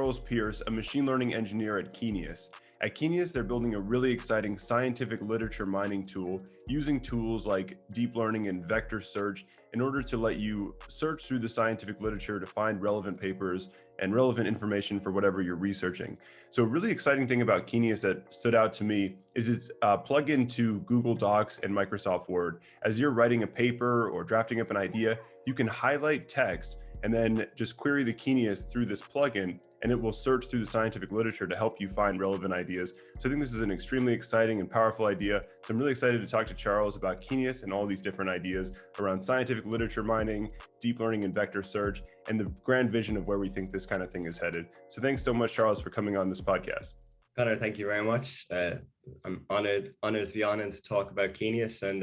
Charles Pierse, a machine learning engineer at Keenious. At Keenious, they're building a really exciting scientific literature mining tool using tools like deep learning and vector search in order to let you search through the scientific literature to find relevant papers and relevant information for whatever you're researching. So a really exciting thing about Keenious that stood out to me is its plug-in to Google Docs and Microsoft Word. As you're writing a paper or drafting up an idea, you can highlight text and then just query the Keenious through this plugin, and it will search through the scientific literature to help you find relevant ideas. So I think this is an extremely exciting and powerful idea. So I'm really excited to talk to Charles about Keenious and all these different ideas around scientific literature mining, deep learning and vector search, and the grand vision of where we think this kind of thing is headed. So thanks so much, Charles, for coming on this podcast. Connor, thank you very much. I'm honored to be on and to talk about Keenious and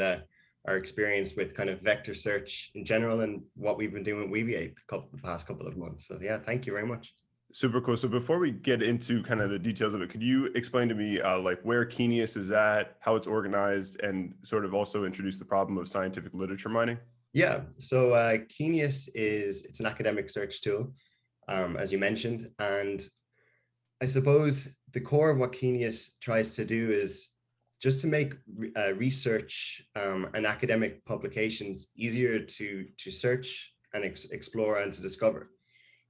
our experience with kind of vector search in general and what we've been doing with Weaviate the past couple of months. So yeah, thank you very much. Super cool. So before we get into kind of the details of it, could you explain to me like where Keenious is at, how it's organized, and sort of also introduce the problem of scientific literature mining? Yeah, so Keenious it's an academic search tool, as you mentioned. And I suppose the core of what Keenious tries to do is just to make research and academic publications easier to search and explore and to discover.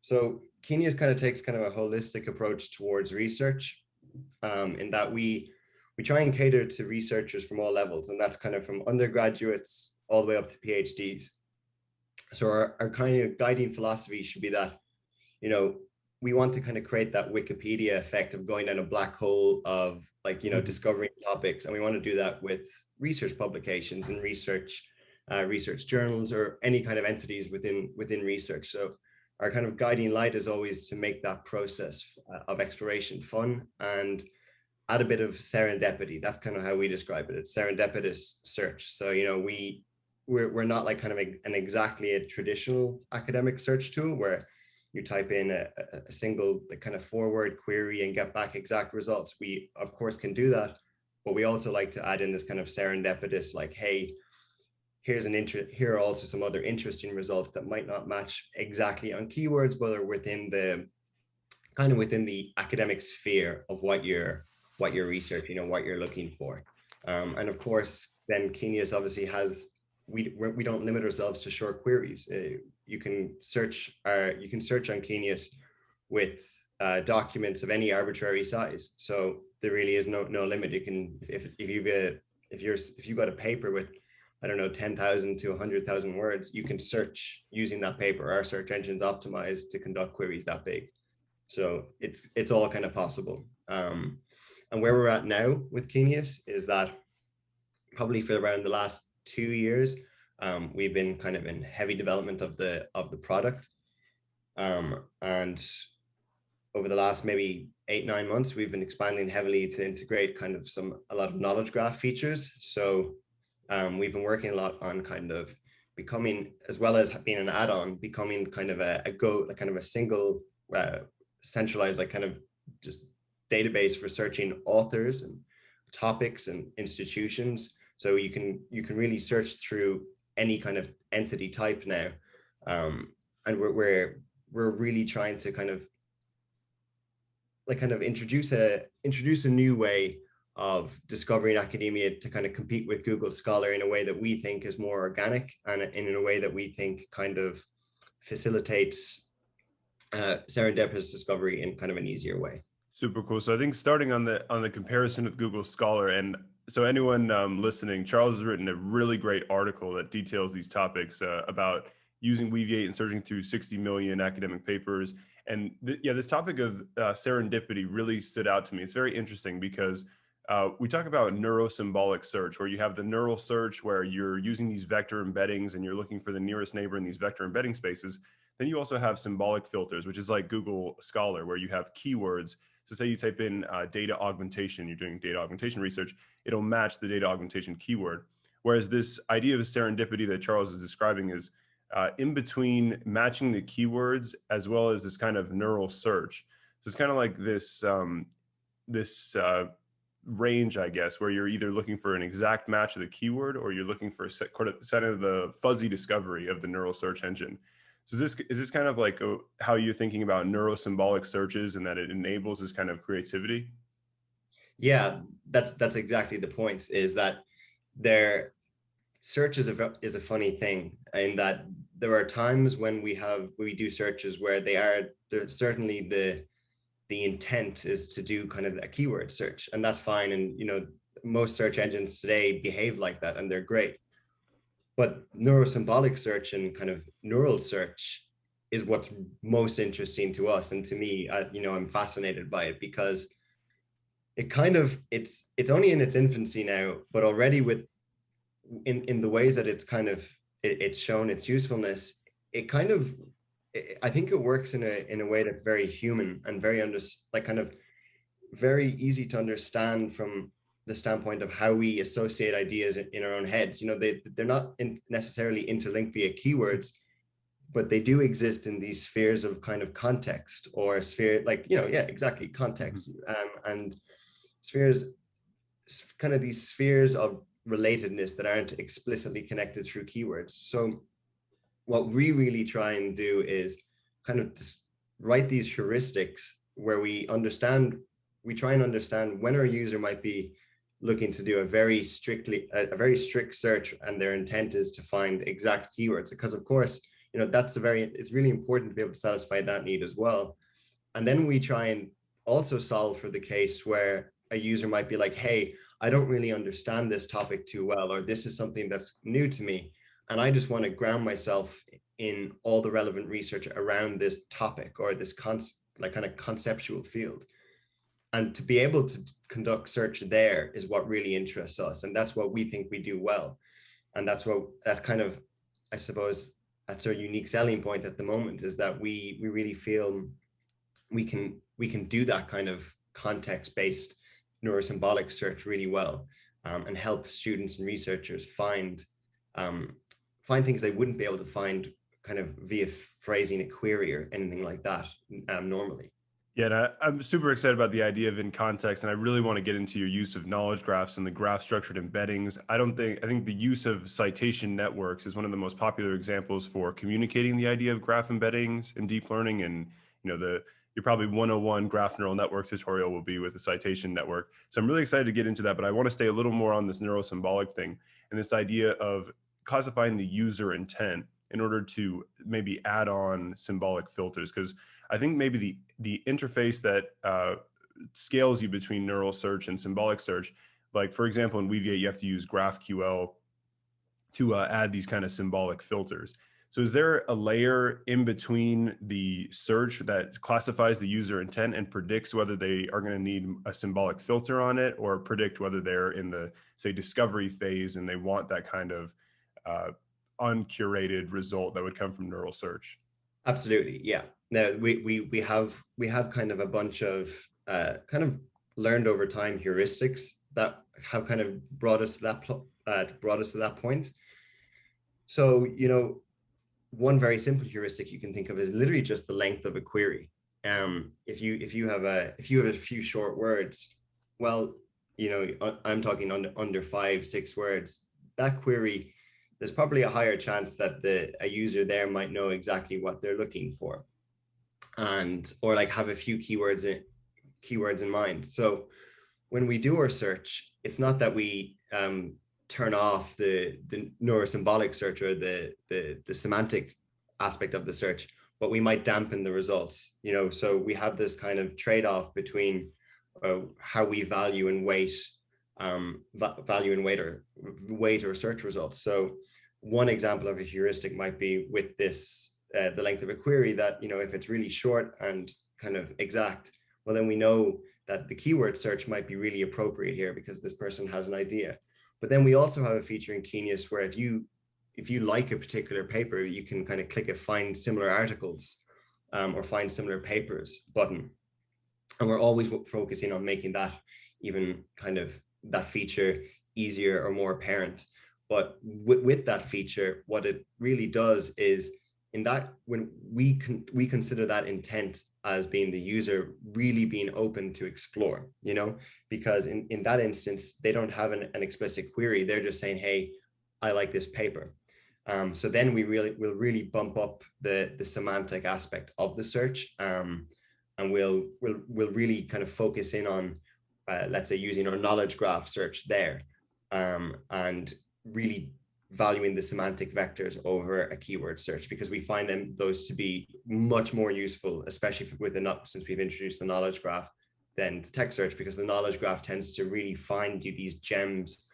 So Keenious kind of takes kind of a holistic approach towards research in that we try and cater to researchers from all levels, and that's kind of from undergraduates all the way up to PhDs. So our kind of guiding philosophy should be that, you know, we want to kind of create that Wikipedia effect of going down a black hole of discovering topics. And we want to do that with research publications and research journals or any kind of entities within research. So our kind of guiding light is always to make that process of exploration fun and add a bit of serendipity. That's kind of how we describe it. It's serendipitous search. So, you know, we're not like kind of an exactly a traditional academic search tool where you type in a single kind of forward query and get back exact results. We, of course, can do that, but we also like to add in this kind of serendipitous, like, hey, here are also some other interesting results that might not match exactly on keywords, but are within the academic sphere of what you're researching and what you're looking for. And of course, then Keenious obviously has, we don't limit ourselves to short queries. You can search on Keenious with documents of any arbitrary size. So there really is no limit. You can, if you've got a paper with, I don't know, 10,000 to 100,000 words, you can search using that paper. Our search engine's optimized to conduct queries that big. So it's all kind of possible. And where we're at now with Keenious is that probably for around the last 2 years, we've been kind of in heavy development of the product. And over the last maybe 8-9 months, we've been expanding heavily to integrate kind of a lot of knowledge graph features. So we've been working a lot on kind of becoming, as well as being an add-on, becoming kind of a single centralized, like kind of just database for searching authors and topics and institutions. So you can really search through any kind of entity type now, and we're really trying to kind of introduce a new way of discovering academia to kind of compete with Google Scholar in a way that we think is more organic and in a way that we think kind of facilitates serendipitous discovery in kind of an easier way. Super cool. So I think starting on the comparison with Google Scholar, and so anyone listening, Charles has written a really great article that details these topics about using Weaviate and searching through 60 million academic papers. And this topic of serendipity really stood out to me. It's very interesting because we talk about neurosymbolic search, where you have the neural search where you're using these vector embeddings and you're looking for the nearest neighbor in these vector embedding spaces. Then you also have symbolic filters, which is like Google Scholar, where you have keywords. So say you type in data augmentation, you're doing data augmentation research, it'll match the data augmentation keyword. Whereas this idea of serendipity that Charles is describing is in between matching the keywords as well as this kind of neural search. So it's kind of like this range, I guess, where you're either looking for an exact match of the keyword or you're looking for kind of the fuzzy discovery of the neural search engine. So is this kind of like how you're thinking about neurosymbolic searches, and that it enables this kind of creativity? Yeah, that's exactly the point, is that their search is a funny thing, in that there are times when we do searches where they're certainly the intent is to do kind of a keyword search, and that's fine. And most search engines today behave like that, and they're great. But neurosymbolic search and kind of neural search is what's most interesting to us, and to me. I'm fascinated by it because it kind of it's only in its infancy now, but already with in the ways that it's shown its usefulness, it kind of I think it works in a way that's very human and kind of very easy to understand from the standpoint of how we associate ideas in our own heads. They're not necessarily interlinked via keywords, but they do exist in these spheres of kind of context, or sphere, like, yeah, exactly, context. And spheres, kind of these spheres of relatedness that aren't explicitly connected through keywords. So what we really try and do is kind of write these heuristics where we try and understand when our user might be looking to do a very strict search, and their intent is to find exact keywords, because of course, it's really important to be able to satisfy that need as well. And then we try and also solve for the case where a user might be like, hey, I don't really understand this topic too well, or this is something that's new to me, and I just want to ground myself in all the relevant research around this topic, or this kind of conceptual field. And to be able to conduct search there is what really interests us, and that's what we think we do well. And that's kind of, I suppose, that's our unique selling point at the moment, is that we really feel we can do that kind of context-based neurosymbolic search really well, and help students and researchers find things they wouldn't be able to find kind of via phrasing a query or anything like that normally. Yeah, and I'm super excited about the idea of in context, and I really want to get into your use of knowledge graphs and the graph structured embeddings. I think the use of citation networks is one of the most popular examples for communicating the idea of graph embeddings in deep learning. And your probably 101 graph neural network tutorial will be with a citation network. So I'm really excited to get into that, but I want to stay a little more on this neurosymbolic thing and this idea of classifying the user intent in order to maybe add on symbolic filters. Because I think maybe the interface that scales you between neural search and symbolic search, like for example, in Weaviate, you have to use GraphQL to add these kind of symbolic filters. So is there a layer in between the search that classifies the user intent and predicts whether they are going to need a symbolic filter on it, or predict whether they're in the, say, discovery phase and they want that kind of uncurated result that would come from neural search? Absolutely, yeah. Now we have kind of a bunch of kind of learned over time heuristics that have kind of brought us to that point. So one very simple heuristic you can think of is literally just the length of a query. If you have a few short words, well, I'm talking under 5-6 words, that query, there's probably a higher chance that a user there might know exactly what they're looking for, or like have a few keywords in mind. So when we do our search, it's not that we turn off the neurosymbolic search or the semantic aspect of the search, but we might dampen the results. So we have this kind of trade-off between how we value and weight or search results. So one example of a heuristic might be with this the length of a query, that if it's really short and kind of exact, well, then we know that the keyword search might be really appropriate here because this person has an idea. But then we also have a feature in Keenious where if you like a particular paper, you can kind of click a find similar articles or find similar papers button. And we're always focusing on making that even kind of that feature easier or more apparent. But with that feature, what it really does is, in that, when we consider that intent as being the user really being open to explore, because in that instance, they don't have an explicit query. They're just saying, hey, I like this paper. So then we'll really bump up the semantic aspect of the search, and we'll really kind of focus in on, let's say, using our knowledge graph search there, and really valuing the semantic vectors over a keyword search, because we find those to be much more useful, especially since we've introduced the knowledge graph, than the text search, because the knowledge graph tends to really find you these gems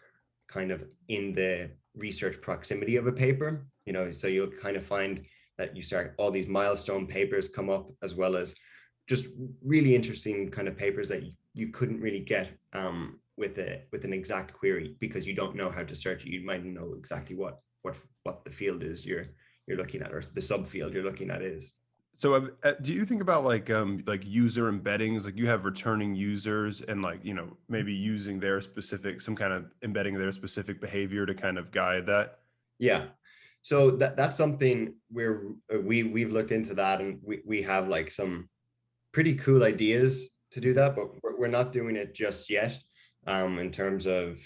kind of in the research proximity of a paper, so you'll kind of find that you start all these milestone papers come up, as well as just really interesting kind of papers that you couldn't really get with an exact query, because you don't know how to search it. You might know exactly what the field is you're looking at, or the subfield you're looking at is. So do you think about like user embeddings? Like you have returning users and maybe using some kind of embedding their specific behavior to kind of guide that? Yeah. So that's something we've looked into that, and we have like some pretty cool ideas to do that, but we're not doing it just yet. In terms of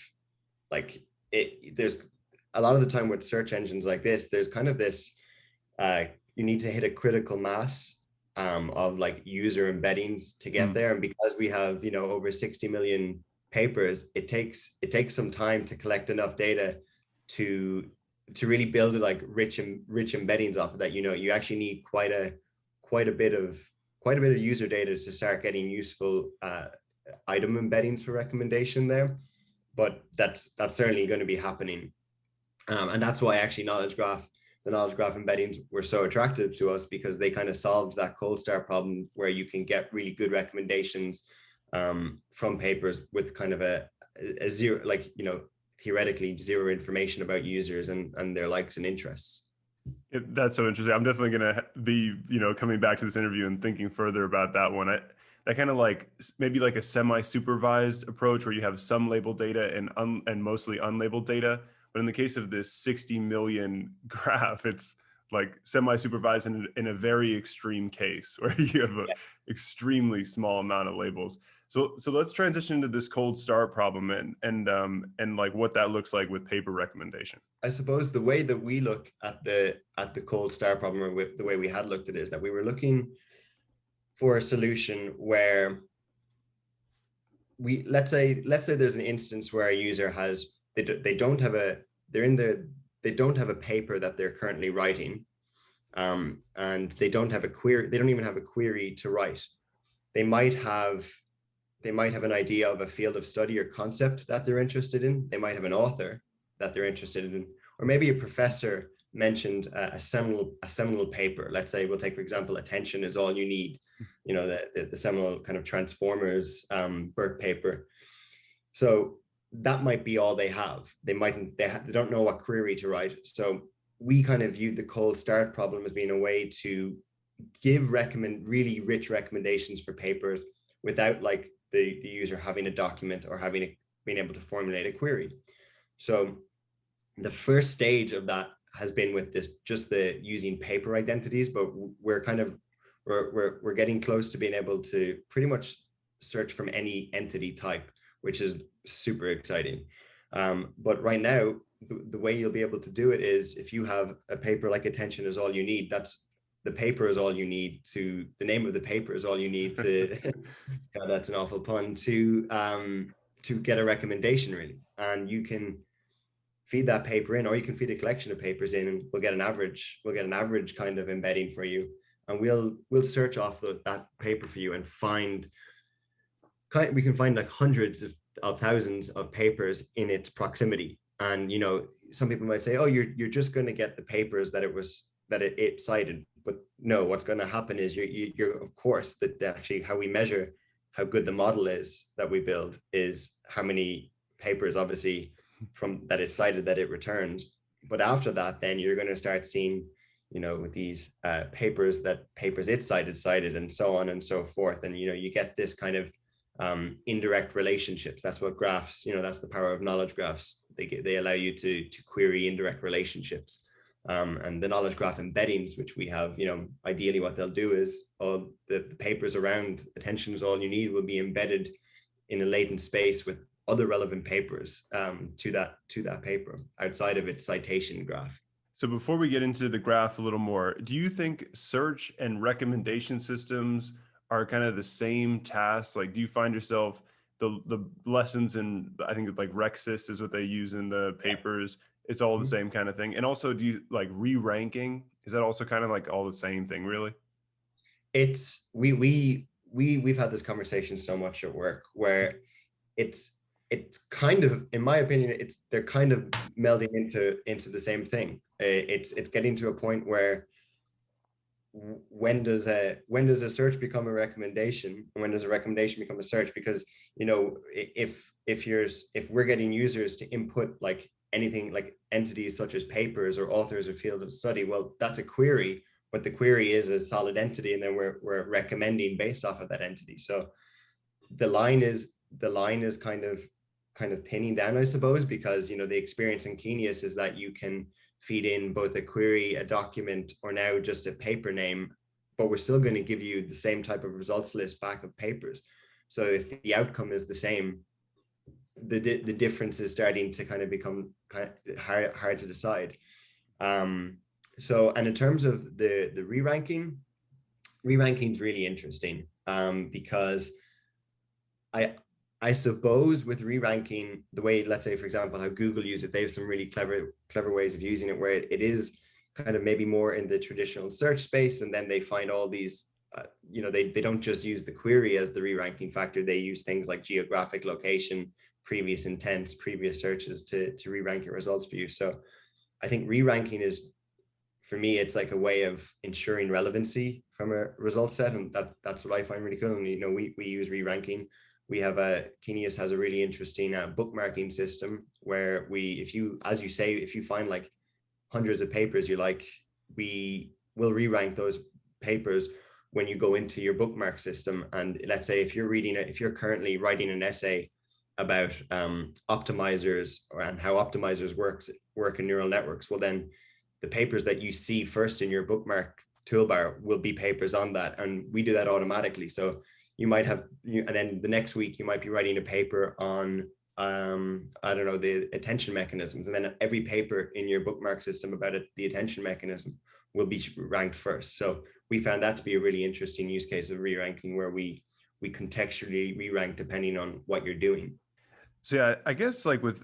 there's a lot of the time with search engines like this, there's kind of this, you need to hit a critical mass of like user embeddings to get there. And because we have, over 60 million papers, it takes some time to collect enough data to really build like rich embeddings off of that. You actually need quite a bit of user data to start getting useful item embeddings for recommendation there. But that's certainly going to be happening. And that's why actually the knowledge graph embeddings were so attractive to us, because they kind of solved that cold start problem where you can get really good recommendations from papers with kind of a zero, theoretically zero information about users and their likes and interests. That's so interesting. I'm definitely going to be, coming back to this interview and thinking further about that one. That kind of maybe like a semi-supervised approach where you have some labeled data and mostly unlabeled data. But in the case of this 60 million graph, it's like semi-supervised in a very extreme case where you have an extremely small amount of labels. So let's transition to this cold start problem and like what that looks like with paper recommendation. I suppose the way that we look at the cold start problem, or the way we had looked at it, is that we were looking for a solution where let's say there's an instance where a user has they don't have a paper that they're currently writing, and they don't have a query. They don't even have a query to write. They might have an idea of a field of study or concept that they're interested in. They might have an author that they're interested in, or maybe a professor mentioned a seminal paper. Let's say we'll take, for example, Attention is All You Need, the seminal kind of Transformers Burt paper. So that might be all they have. They don't know what query to write. So we kind of viewed the cold start problem as being a way to give really rich recommendations for papers without like the user having a document or being able to formulate a query. So the first stage of that has been with using paper identities, but we're getting close to being able to pretty much search from any entity type, which is super exciting. But right now, the way you'll be able to do it is if you have a paper like Attention is All You Need, the paper is all you need to, the name of the paper is all you need to, God, that's an awful pun, to get a recommendation really. And you can feed that paper in, or you can feed a collection of papers in, and we'll get an average kind of embedding for you. And we'll search off that paper for you and we can find like hundreds of thousands of papers in its proximity. And, some people might say, oh, you're just going to get the papers that it cited. But no, what's going to happen is you're of course, that actually how we measure how good the model is that we build is how many papers, obviously, from that it cited, that it returns. But after that, then you're going to start seeing, with these papers it cited, and so on and so forth. And, you get this kind of indirect relationships. That's what graphs, that's the power of knowledge graphs. They allow you to query indirect relationships. And the knowledge graph embeddings, which we have, ideally what they'll do is all the papers around Attention is All You Need will be embedded in a latent space with other relevant papers to that paper outside of its citation graph. So before we get into the graph a little more, do you think search and recommendation systems are kind of the same task? Like, do you find yourself the lessons in, I think like Rexis is what they use in the papers. It's all the Mhm. same kind of thing. And also, do you like re-ranking? Is that also kind of like all the same thing, really? It's we've had this conversation so much at work where it's it's kind of, in my opinion, they're kind of melding into the same thing. It's getting to a point where when does a search become a recommendation, and when does a recommendation become a search? Because if we're getting users to input like anything, like entities such as papers or authors or fields of study, well, that's a query, but the query is a solid entity, and then we're recommending based off of that entity. So the line is kind of thinning down, I suppose, because the experience in Keenious is that you can feed in both a query, a document, or now just a paper name, but we're still going to give you the same type of results list back of papers. So if the outcome is the same, the difference is starting to kind of become kind of hard to decide. And in terms of the re-ranking is really interesting, because I suppose with re-ranking, the way, let's say, for example, how Google use it, they have some really clever ways of using it, where it is kind of maybe more in the traditional search space, and then they find all these, they don't just use the query as the re-ranking factor. They use things like geographic location, previous intents, previous searches to re-rank your results for you. So I think re-ranking is, for me, it's like a way of ensuring relevancy from a result set, and that's what I find really cool. And we use re-ranking. We have Keenious has a really interesting bookmarking system where if you, as you say, if you find like hundreds of papers you like, we will re-rank those papers when you go into your bookmark system. And let's say if you're currently writing an essay about optimizers and how optimizers work in neural networks, well, then the papers that you see first in your bookmark toolbar will be papers on that, and we do that automatically. So you might have, and then the next week you might be writing a paper on I don't know, the attention mechanisms, and then every paper in your bookmark system about the attention mechanism will be ranked first. So we found that to be a really interesting use case of re-ranking, where we contextually re-rank depending on what you're doing. So yeah, I guess like with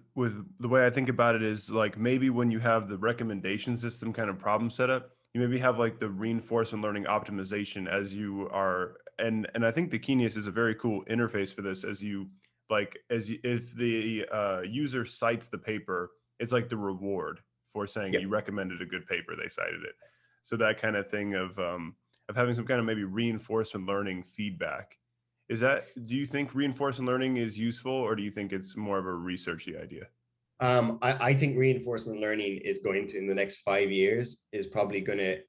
the way I think about it is like maybe when you have the recommendation system kind of problem set up, you maybe have like the reinforcement learning optimization as you are, and I think the Keenious is a very cool interface for this. As you if the user cites the paper, it's like the reward for saying Yep. you recommended a good paper, they cited it. So that kind of thing of having some kind of maybe reinforcement learning feedback. Do you think reinforcement learning is useful, or do you think it's more of a researchy idea? I think reinforcement learning is going to, in the next 5 years, is probably going to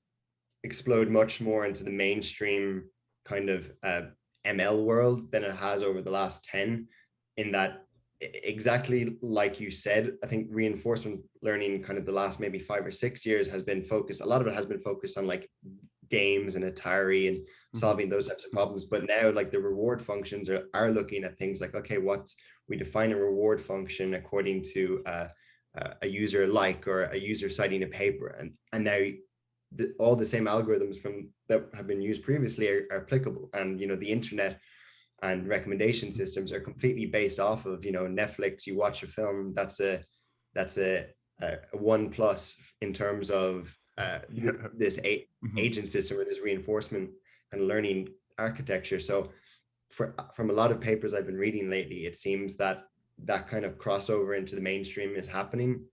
explode much more into the mainstream kind of ML world than it has over the last 10. In that, exactly like you said, I think reinforcement learning kind of the last maybe 5 or 6 years has been focused, a lot of it has been focused on like games and Atari and solving those types of problems. But now like the reward functions are looking at things like, okay, we define a reward function according to a user like, or a user citing a paper, and now all the same algorithms from that have been used previously are applicable. And the internet and recommendation systems are completely based off of Netflix. You watch a film, that's a 1+ in terms of this agent system, or this reinforcement and learning architecture. So from a lot of papers I've been reading lately, it seems that kind of crossover into the mainstream is happening.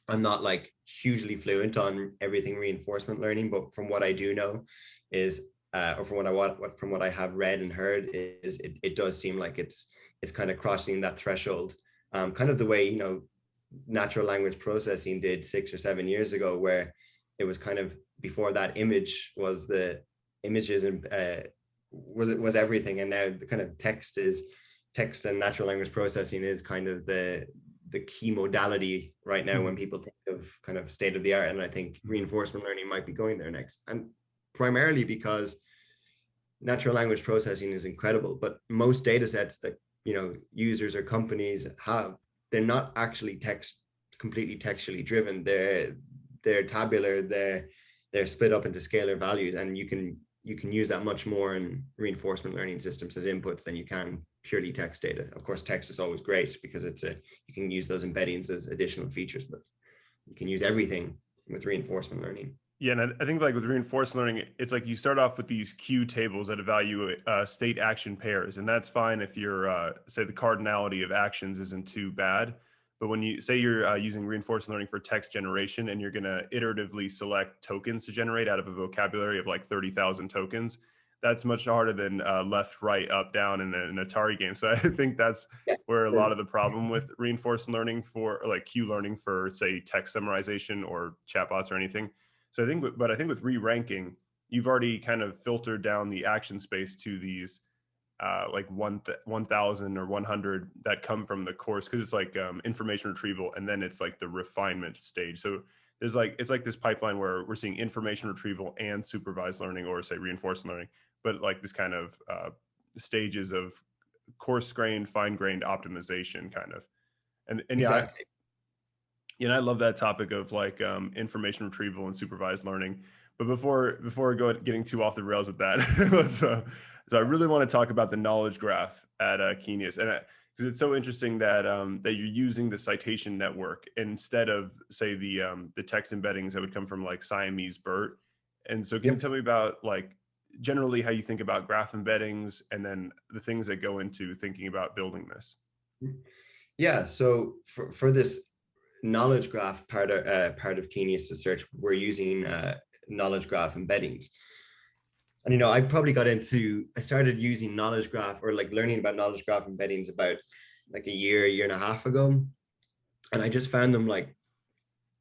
I'm not like hugely fluent on everything reinforcement learning, but from what I do know is, or from what I have read and heard, is it does seem like it's kind of crossing that threshold, kind of the way natural language processing did 6 or 7 years ago, where it was kind of, before that, images and was everything, and now the kind of text and natural language processing is kind of the key modality right now when people think of kind of state of the art. And I think reinforcement learning might be going there next, and primarily because natural language processing is incredible, but most data sets that users or companies have, they're not actually completely textually driven. they're tabular, they're split up into scalar values, and you can use that much more in reinforcement learning systems as inputs than you can purely text data. Of course, text is always great because you can use those embeddings as additional features, but you can use everything with reinforcement learning. Yeah, and I think like with reinforcement learning, it's like you start off with these Q tables that evaluate state action pairs, and that's fine if you're say the cardinality of actions isn't too bad. But when you say you're using reinforcement learning for text generation and you're going to iteratively select tokens to generate out of a vocabulary of like 30,000 tokens, that's much harder than left, right, up, down in an Atari game. So I think that's where a lot of the problem with reinforcement learning for like Q learning for say text summarization or chatbots or anything. So I think with re-ranking, you've already kind of filtered down the action space to these like 1,000 or 100 that come from the course, because it's like information retrieval, and then it's like the refinement stage. So there's like, it's like this pipeline where we're seeing information retrieval and supervised learning, or say reinforcement learning, but like this kind of stages of coarse-grained, fine-grained optimization kind of. And Exactly. yeah, I love that topic of like information retrieval and supervised learning. But before getting too off the rails with that, so I really want to talk about the knowledge graph at Keenious, and because it's so interesting that that you're using the citation network instead of say the text embeddings that would come from like Siamese BERT. And so, can you tell me about like generally how you think about graph embeddings, and then the things that go into thinking about building this? Yeah. So for this knowledge graph part of Keenious search, we're using knowledge graph embeddings. And I started using knowledge graph, or like learning about knowledge graph embeddings about like a year and a half ago, and I just found them like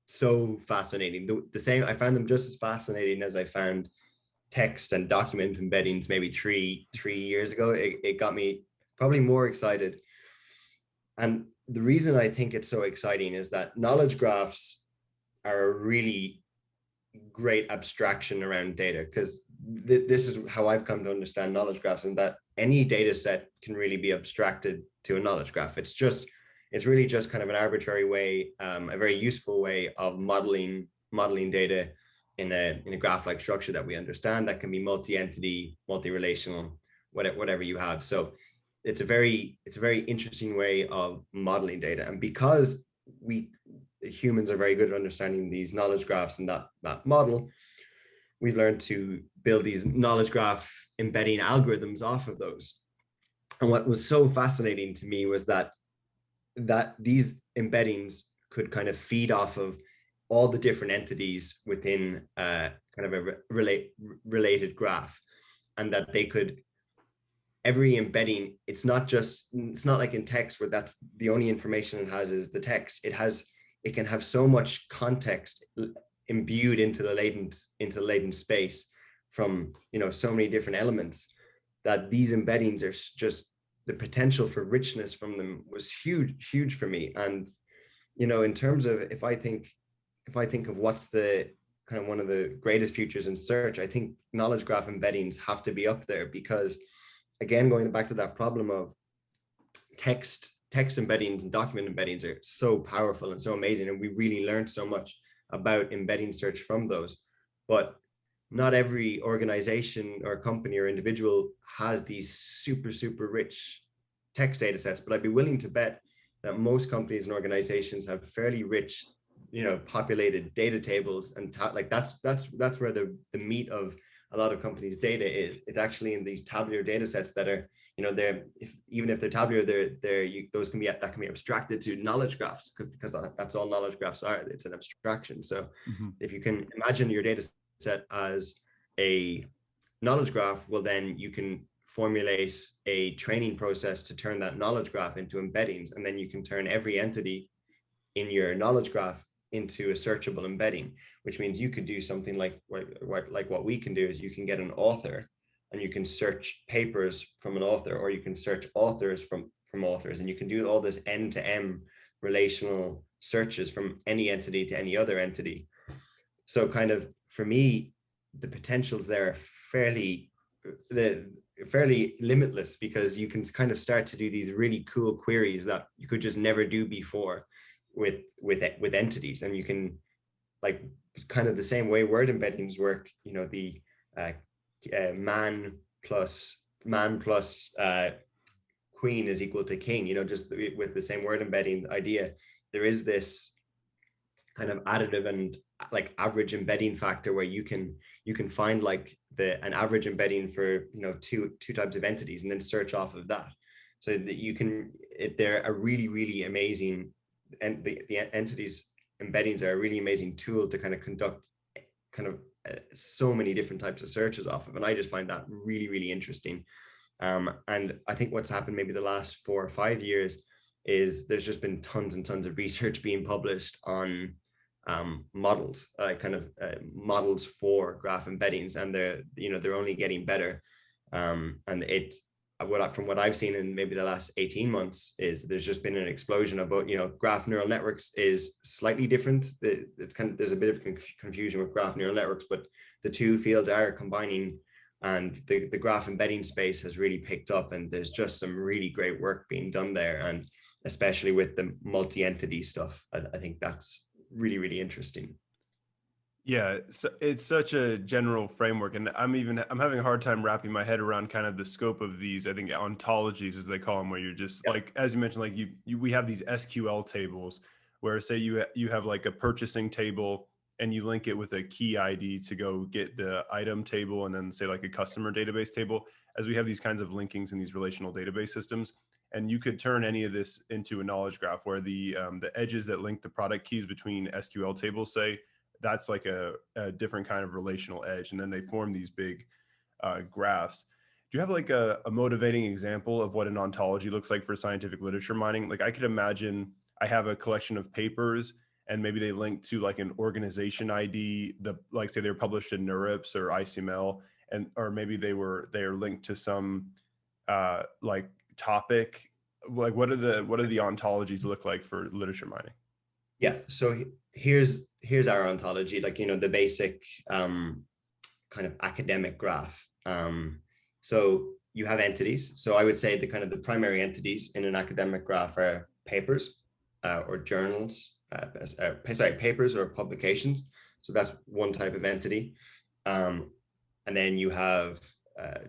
so fascinating. The same, I found them just as fascinating as I found text and document embeddings maybe three years ago. It got me probably more excited. And the reason I think it's so exciting is that knowledge graphs are a really great abstraction around data, because this is how I've come to understand knowledge graphs, and that any data set can really be abstracted to a knowledge graph. It's really just kind of an arbitrary way, a very useful way of modeling data in a graph-like structure that we understand, that can be multi-entity, multi-relational, whatever you have. So it's a very interesting way of modeling data. And because humans are very good at understanding these knowledge graphs and that model, we've learned to build these knowledge graph embedding algorithms off of those. And what was so fascinating to me was that these embeddings could kind of feed off of all the different entities within kind of a related graph, and that they could, every embedding, it's not like in text where that's the only information it has is the text. It can have so much context imbued into the latent space from so many different elements, that these embeddings are just, the potential for richness from them was huge for me. And in terms of, if I think of what's the kind of one of the greatest futures in search, I think knowledge graph embeddings have to be up there, because again, going back to that problem of text embeddings and document embeddings are so powerful and so amazing, and we really learned so much about embedding search from those. But not every organization or company or individual has these super rich text data sets, but I'd be willing to bet that most companies and organizations have fairly rich, populated data tables, and like that's where the meat of a lot of companies' data is. It's actually in these tabular data sets that are, even if they're tabular, those can be abstracted to knowledge graphs, because that's all knowledge graphs are. It's an abstraction. So if you can imagine your data set as a knowledge graph, well, then you can formulate a training process to turn that knowledge graph into embeddings, and then you can turn every entity in your knowledge graph into a searchable embedding, which means you could do something like what we can do is you can get an author and you can search papers from an author, or you can search authors from authors, and you can do all this end-to-end relational searches from any entity to any other entity. So kind of, for me, the potentials there are fairly limitless, because you can kind of start to do these really cool queries that you could just never do before with entities. And you can, like kind of the same way word embeddings work, you know, the uh, man plus queen is equal to king, you know, just with the same word embedding idea. There is this kind of additive and like average embedding factor where you can find like an average embedding for, you know, two types of entities and then search off of that, so that you can they're a really really amazing, and the entities embeddings are a really amazing tool to kind of conduct kind of so many different types of searches off of, and I just find that really really interesting. And I think what's happened maybe the last 4 or 5 years is there's just been tons and tons of research being published on models, models for graph embeddings, and they're only getting better. And from what I've seen in maybe the last 18 months is there's just been an explosion about, you know, graph neural networks is slightly different. There's a bit of confusion with graph neural networks, but the two fields are combining, and the graph embedding space has really picked up, and there's just some really great work being done there, and especially with the multi-entity stuff. I think that's really really interesting. Yeah, so it's such a general framework, and I'm having a hard time wrapping my head around kind of the scope of these. I think ontologies, as they call them, where you're just Yeah. like, as you mentioned, like we have these SQL tables where, say, you have like a purchasing table, and you link it with a key ID to go get the item table, and then say like a customer database table. As we have these kinds of linkings in these relational database systems, and you could turn any of this into a knowledge graph where the edges that link the product keys between SQL tables, say, that's like a different kind of relational edge, and then they form these big graphs. Do you have like a motivating example of what an ontology looks like for scientific literature mining? Like, I could imagine I have a collection of papers, and maybe they link to like an organization ID, like say they're published in NeurIPS or ICML, and or maybe they are linked to some like topic. Like, what are the ontologies look like for literature mining? Yeah, so here's our ontology, like, you know, the basic kind of academic graph. So you have entities. So I would say the primary entities in an academic graph are papers or journals, papers or publications. So that's one type of entity. And then you have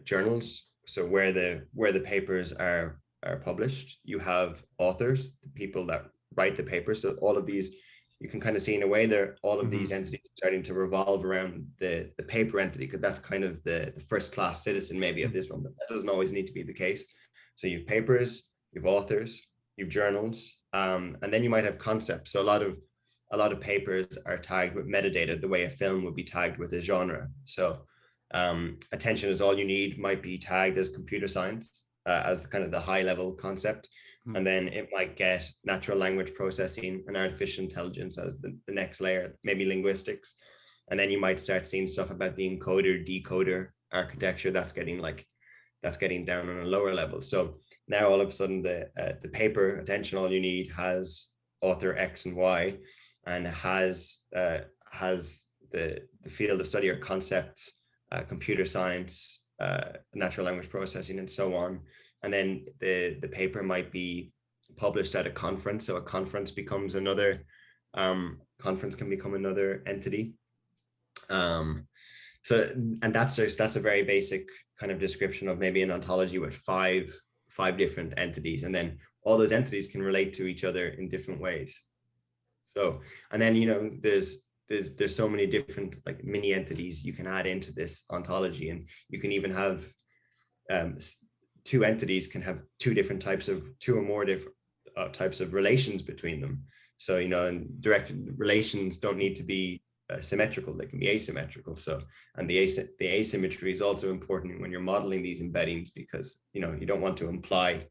journals. So where the papers are published. You have authors, the people that write the paper. So all of these, you can kind of see in a way all of these entities starting to revolve around the paper entity, because that's kind of the first class citizen maybe of this one, but that doesn't always need to be the case. So you've papers, you've authors, you've journals, and then you might have concepts. So a lot of papers are tagged with metadata the way a film would be tagged with a genre. So attention is all you need might be tagged as computer science, as kind of the high level concept. And then it might get natural language processing and artificial intelligence as the next layer, maybe linguistics. And then you might start seeing stuff about the encoder decoder architecture that's getting down on a lower level. So now all of a sudden the paper, attention all you need, has author X and Y, and has the field of study or concept, computer science, natural language processing, and so on. And then the paper might be published at a conference. So a conference becomes another, conference can become another entity. And that's a very basic kind of description of maybe an ontology with five different entities. And then all those entities can relate to each other in different ways. So, and then, you know, there's so many different like mini entities you can add into this ontology, and you can even have two entities can have two or more different types of relations between them. So, you know, and direct relations don't need to be symmetrical, they can be asymmetrical. So, and the asymmetry is also important when you're modeling these embeddings, because, you know, you don't want to imply,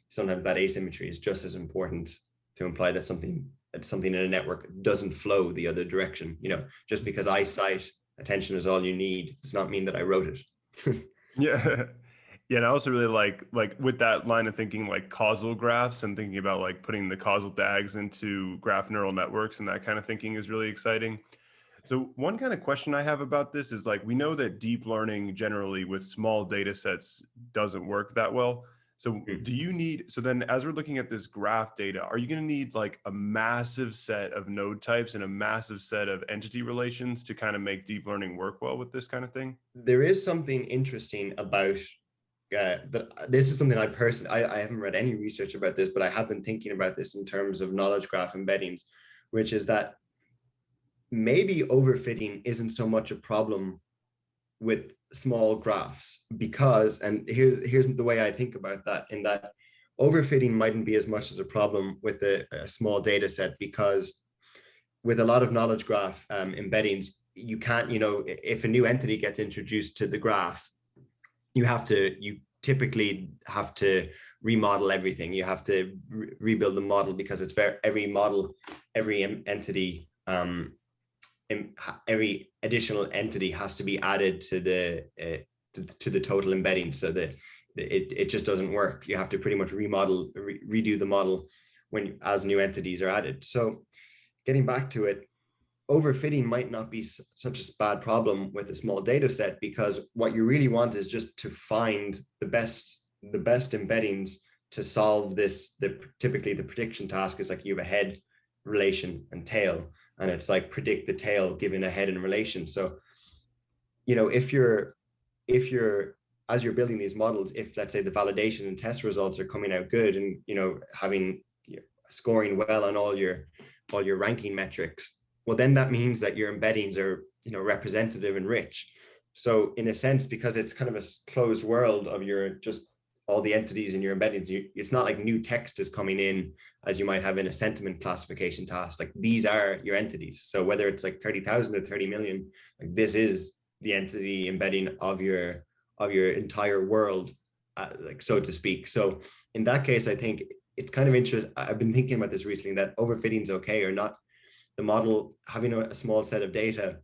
sometimes that asymmetry is just as important to imply that something in a network doesn't flow the other direction. You know, just because I cite attention is all you need does not mean that I wrote it. Yeah. Yeah, and I also really like with that line of thinking, like causal graphs, and thinking about like putting the causal tags into graph neural networks, and that kind of thinking is really exciting. So one kind of question I have about this is, like, we know that deep learning generally with small data sets doesn't work that well. So do you need, so then as we're looking at this graph data, are you going to need like a massive set of node types and a massive set of entity relations to kind of make deep learning work well with this kind of thing? There is something interesting about this is something I haven't read any research about this, but I have been thinking about this in terms of knowledge graph embeddings, which is that maybe overfitting isn't so much a problem with small graphs, because, and here's the way I think about that, in that overfitting mightn't be as much as a problem with a small data set, because with a lot of knowledge graph embeddings, you can't, if a new entity gets introduced to the graph, you typically have to remodel everything. You have to rebuild the model, because it's every model, every entity, every additional entity has to be added to the total embedding, so that it just doesn't work. You have to pretty much redo the model as new entities are added. So getting back to it, overfitting might not be such a bad problem with a small data set, because what you really want is just to find the best embeddings to solve this. Typically the prediction task is like you have a head, relation, and tail, and it's like predict the tail given a head and relation. So if you're as you're building these models, if let's say the validation and test results are coming out good, and having scoring well on all your ranking metrics, well, then that means that your embeddings are representative and rich. So in a sense, because it's kind of a closed world of your just all the entities in your embeddings, it's not like new text is coming in as you might have in a sentiment classification task. Like, these are your entities. So whether it's like 30,000 or 30 million, like, this is the entity embedding of your entire world, like, so to speak. So in that case, I think it's kind of interesting. I've been thinking about this recently, that overfitting is okay or not. The model having a small set of data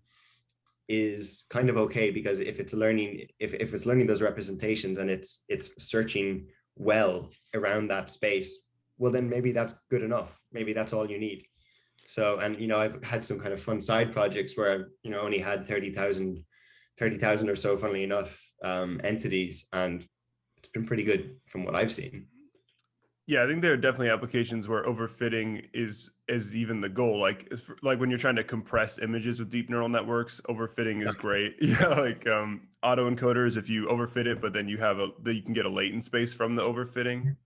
is kind of okay, because if it's learning those representations and it's searching well around that space, well, then maybe that's good enough. Maybe that's all you need. So, and I've had some kind of fun side projects where I've only had 30,000 or so, funnily enough, entities, and it's been pretty good from what I've seen. Yeah, I think there are definitely applications where overfitting is even the goal. Like when you're trying to compress images with deep neural networks, overfitting is great. Yeah, like autoencoders, if you overfit it, but then you can get a latent space from the overfitting.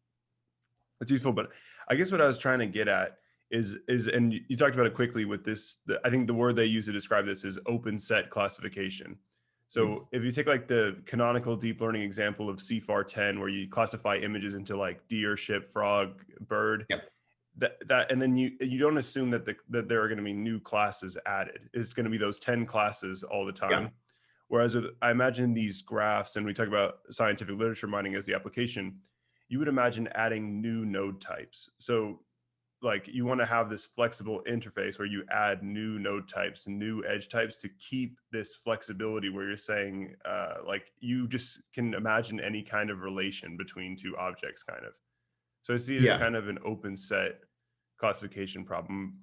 It's useful. But I guess what I was trying to get at is, and you talked about it quickly with this, I think the word they use to describe this is open set classification. So if you take like the canonical deep learning example of CFAR10, where you classify images into like deer, ship, frog, bird, that and then you don't assume that there are going to be new classes added. It's going to be those 10 classes all the time. Yeah. Whereas I imagine these graphs, and we talk about scientific literature mining as the application, you would imagine adding new node types. So like you want to have this flexible interface where you add new node types and new edge types to keep this flexibility, where you're saying like you just can imagine any kind of relation between two objects kind of. So I see it as kind of an open set classification problem.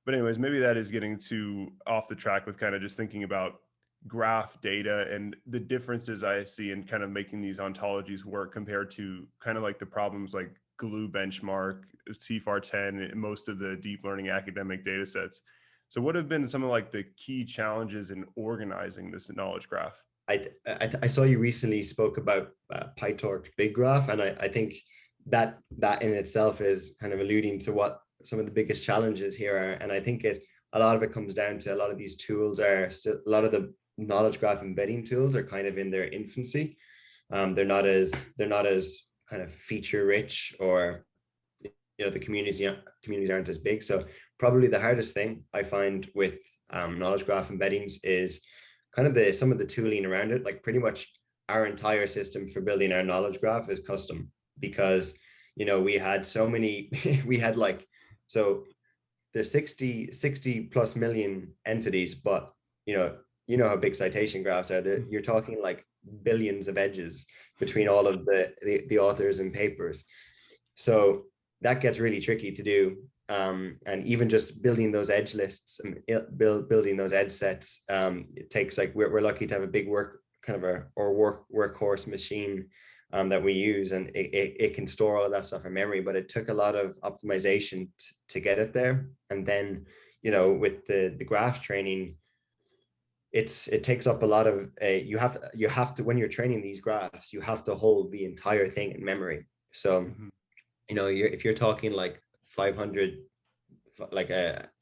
But anyways, maybe that is getting too off the track with kind of just thinking about graph data and the differences I see in kind of making these ontologies work compared to kind of like the problems like glue benchmark, CFAR10, and most of the deep learning academic data sets. So what have been some of like the key challenges in organizing this knowledge graph? I saw you recently spoke about PyTorch Big Graph, and I think that in itself is kind of alluding to what some of the biggest challenges here are. And I think a lot of it comes down to a lot of these tools are still, a lot of the knowledge graph embedding tools are kind of in their infancy. They're not as kind of feature rich, or the communities aren't as big. So probably the hardest thing I find with knowledge graph embeddings is kind of some of the tooling around it. Like, pretty much our entire system for building our knowledge graph is custom, because we had so many we had like, so there's 60 plus million entities, but how big citation graphs are. You're talking like billions of edges between all of the authors and papers. So that gets really tricky to do. And even just building those edge lists and building those edge sets, it takes, like, we're lucky to have a big workhorse machine that we use, and it can store all that stuff in memory, but it took a lot of optimization to get it there. And then, with the graph training, it takes up a lot of you have to, when you're training these graphs, you have to hold the entire thing in memory. So if you're talking like 500, like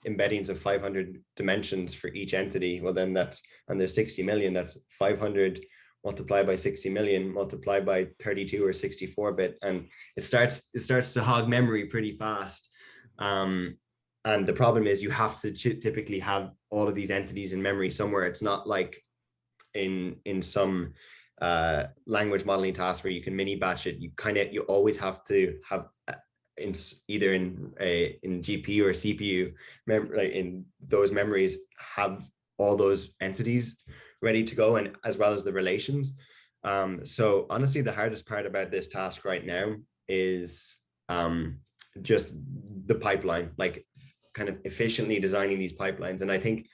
embeddings of 500 dimensions for each entity, well then and there's 60 million, that's 500 multiplied by 60 million multiplied by 32 or 64 bit, and it starts to hog memory pretty fast. And the problem is you have to typically have all of these entities in memory somewhere. It's not like in some language modeling tasks where you can mini batch it. You always have to have either in GPU or CPU, in those memories, have all those entities ready to go, and as well as the relations. So honestly, the hardest part about this task right now is just the pipeline, like kind of efficiently designing these pipelines. And I think,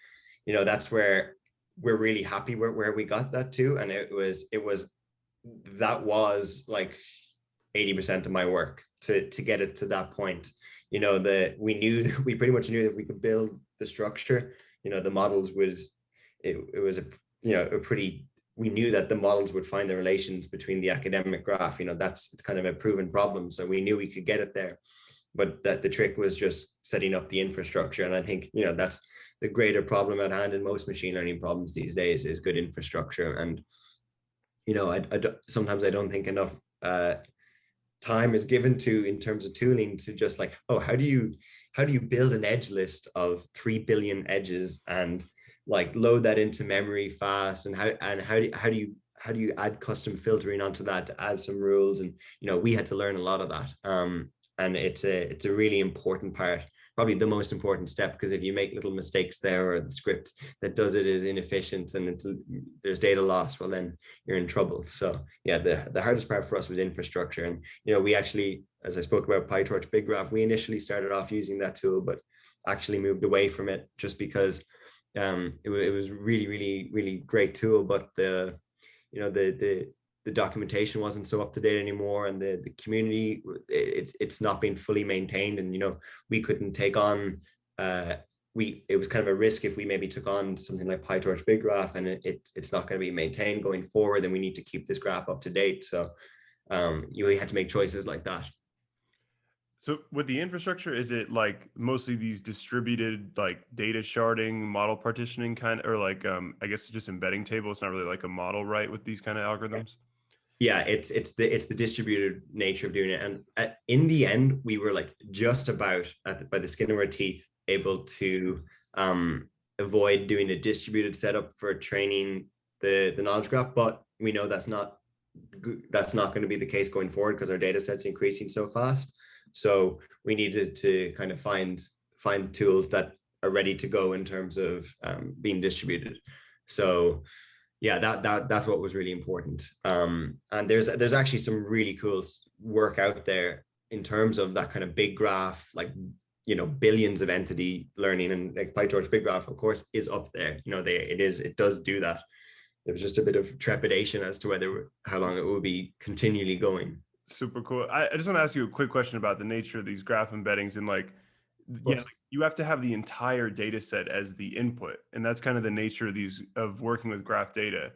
that's where we're really happy where we got that to. And that was like 80% of my work to get it to that point. We pretty much knew that if we could build the structure, the models would, we knew that the models would find the relations between the academic graph. It's kind of a proven problem. So we knew we could get it there, but that the trick was just setting up the infrastructure. And I think, that's the greater problem at hand in most machine learning problems these days, is good infrastructure. And, sometimes I don't think enough time is given to, in terms of tooling, to just like, how do you build an edge list of 3 billion edges and like load that into memory fast, and how do you add custom filtering onto that to add some rules? And we had to learn a lot of that, and it's a really important part, probably the most important step, because if you make little mistakes there, or the script that does it is inefficient and there's data loss, well then you're in trouble. So yeah, the hardest part for us was infrastructure. And we actually, as I spoke about PyTorch Big Graph, we initially started off using that tool, but actually moved away from it just because it was really, really, really great tool, but the documentation wasn't so up to date anymore, and the community, it's not being fully maintained. And we couldn't take on it was kind of a risk if we maybe took on something like PyTorch Big Graph, and it's not going to be maintained going forward, then we need to keep this graph up to date. So we had to make choices like that. So with the infrastructure, is it like mostly these distributed like data sharding, model partitioning kind of, or like I guess just embedding table? It's not really like a model, right, with these kind of algorithms? Yeah, it's the distributed nature of doing it. And in the end, we were like just about by the skin of our teeth able to avoid doing a distributed setup for training the knowledge graph. But we know that's not going to be the case going forward, because our data set's increasing so fast. So we needed to kind of find tools that are ready to go in terms of being distributed. So yeah, that's what was really important. And there's actually some really cool work out there in terms of that kind of big graph, like billions of entity learning, and like PyTorch Big Graph, of course, is up there. It does do that. There was just a bit of trepidation as to how long it will be continually going. Super cool. I just want to ask you a quick question about the nature of these graph embeddings, and like you have to have the entire data set as the input, and that's kind of the nature of working with graph data.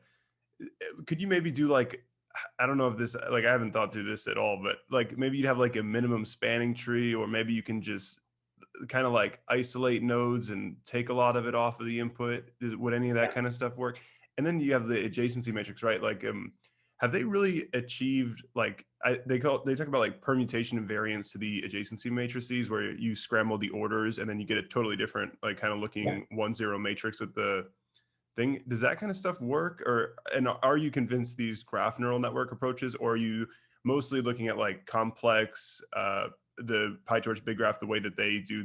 Could you maybe do like, I don't know if this, like I haven't thought through this at all, but like maybe you'd have like a minimum spanning tree, or maybe you can just kind of like isolate nodes and take a lot of it off of the input. Would any of that kind of stuff work? And then you have the adjacency matrix, right? Like have they really achieved like they talk about like permutation and variance to the adjacency matrices, where you scramble the orders and then you get a totally different like kind of looking 1-0 matrix with the thing? Does that kind of stuff work? And are you convinced these graph neural network approaches, or are you mostly looking at like complex the PyTorch Big Graph the way that they do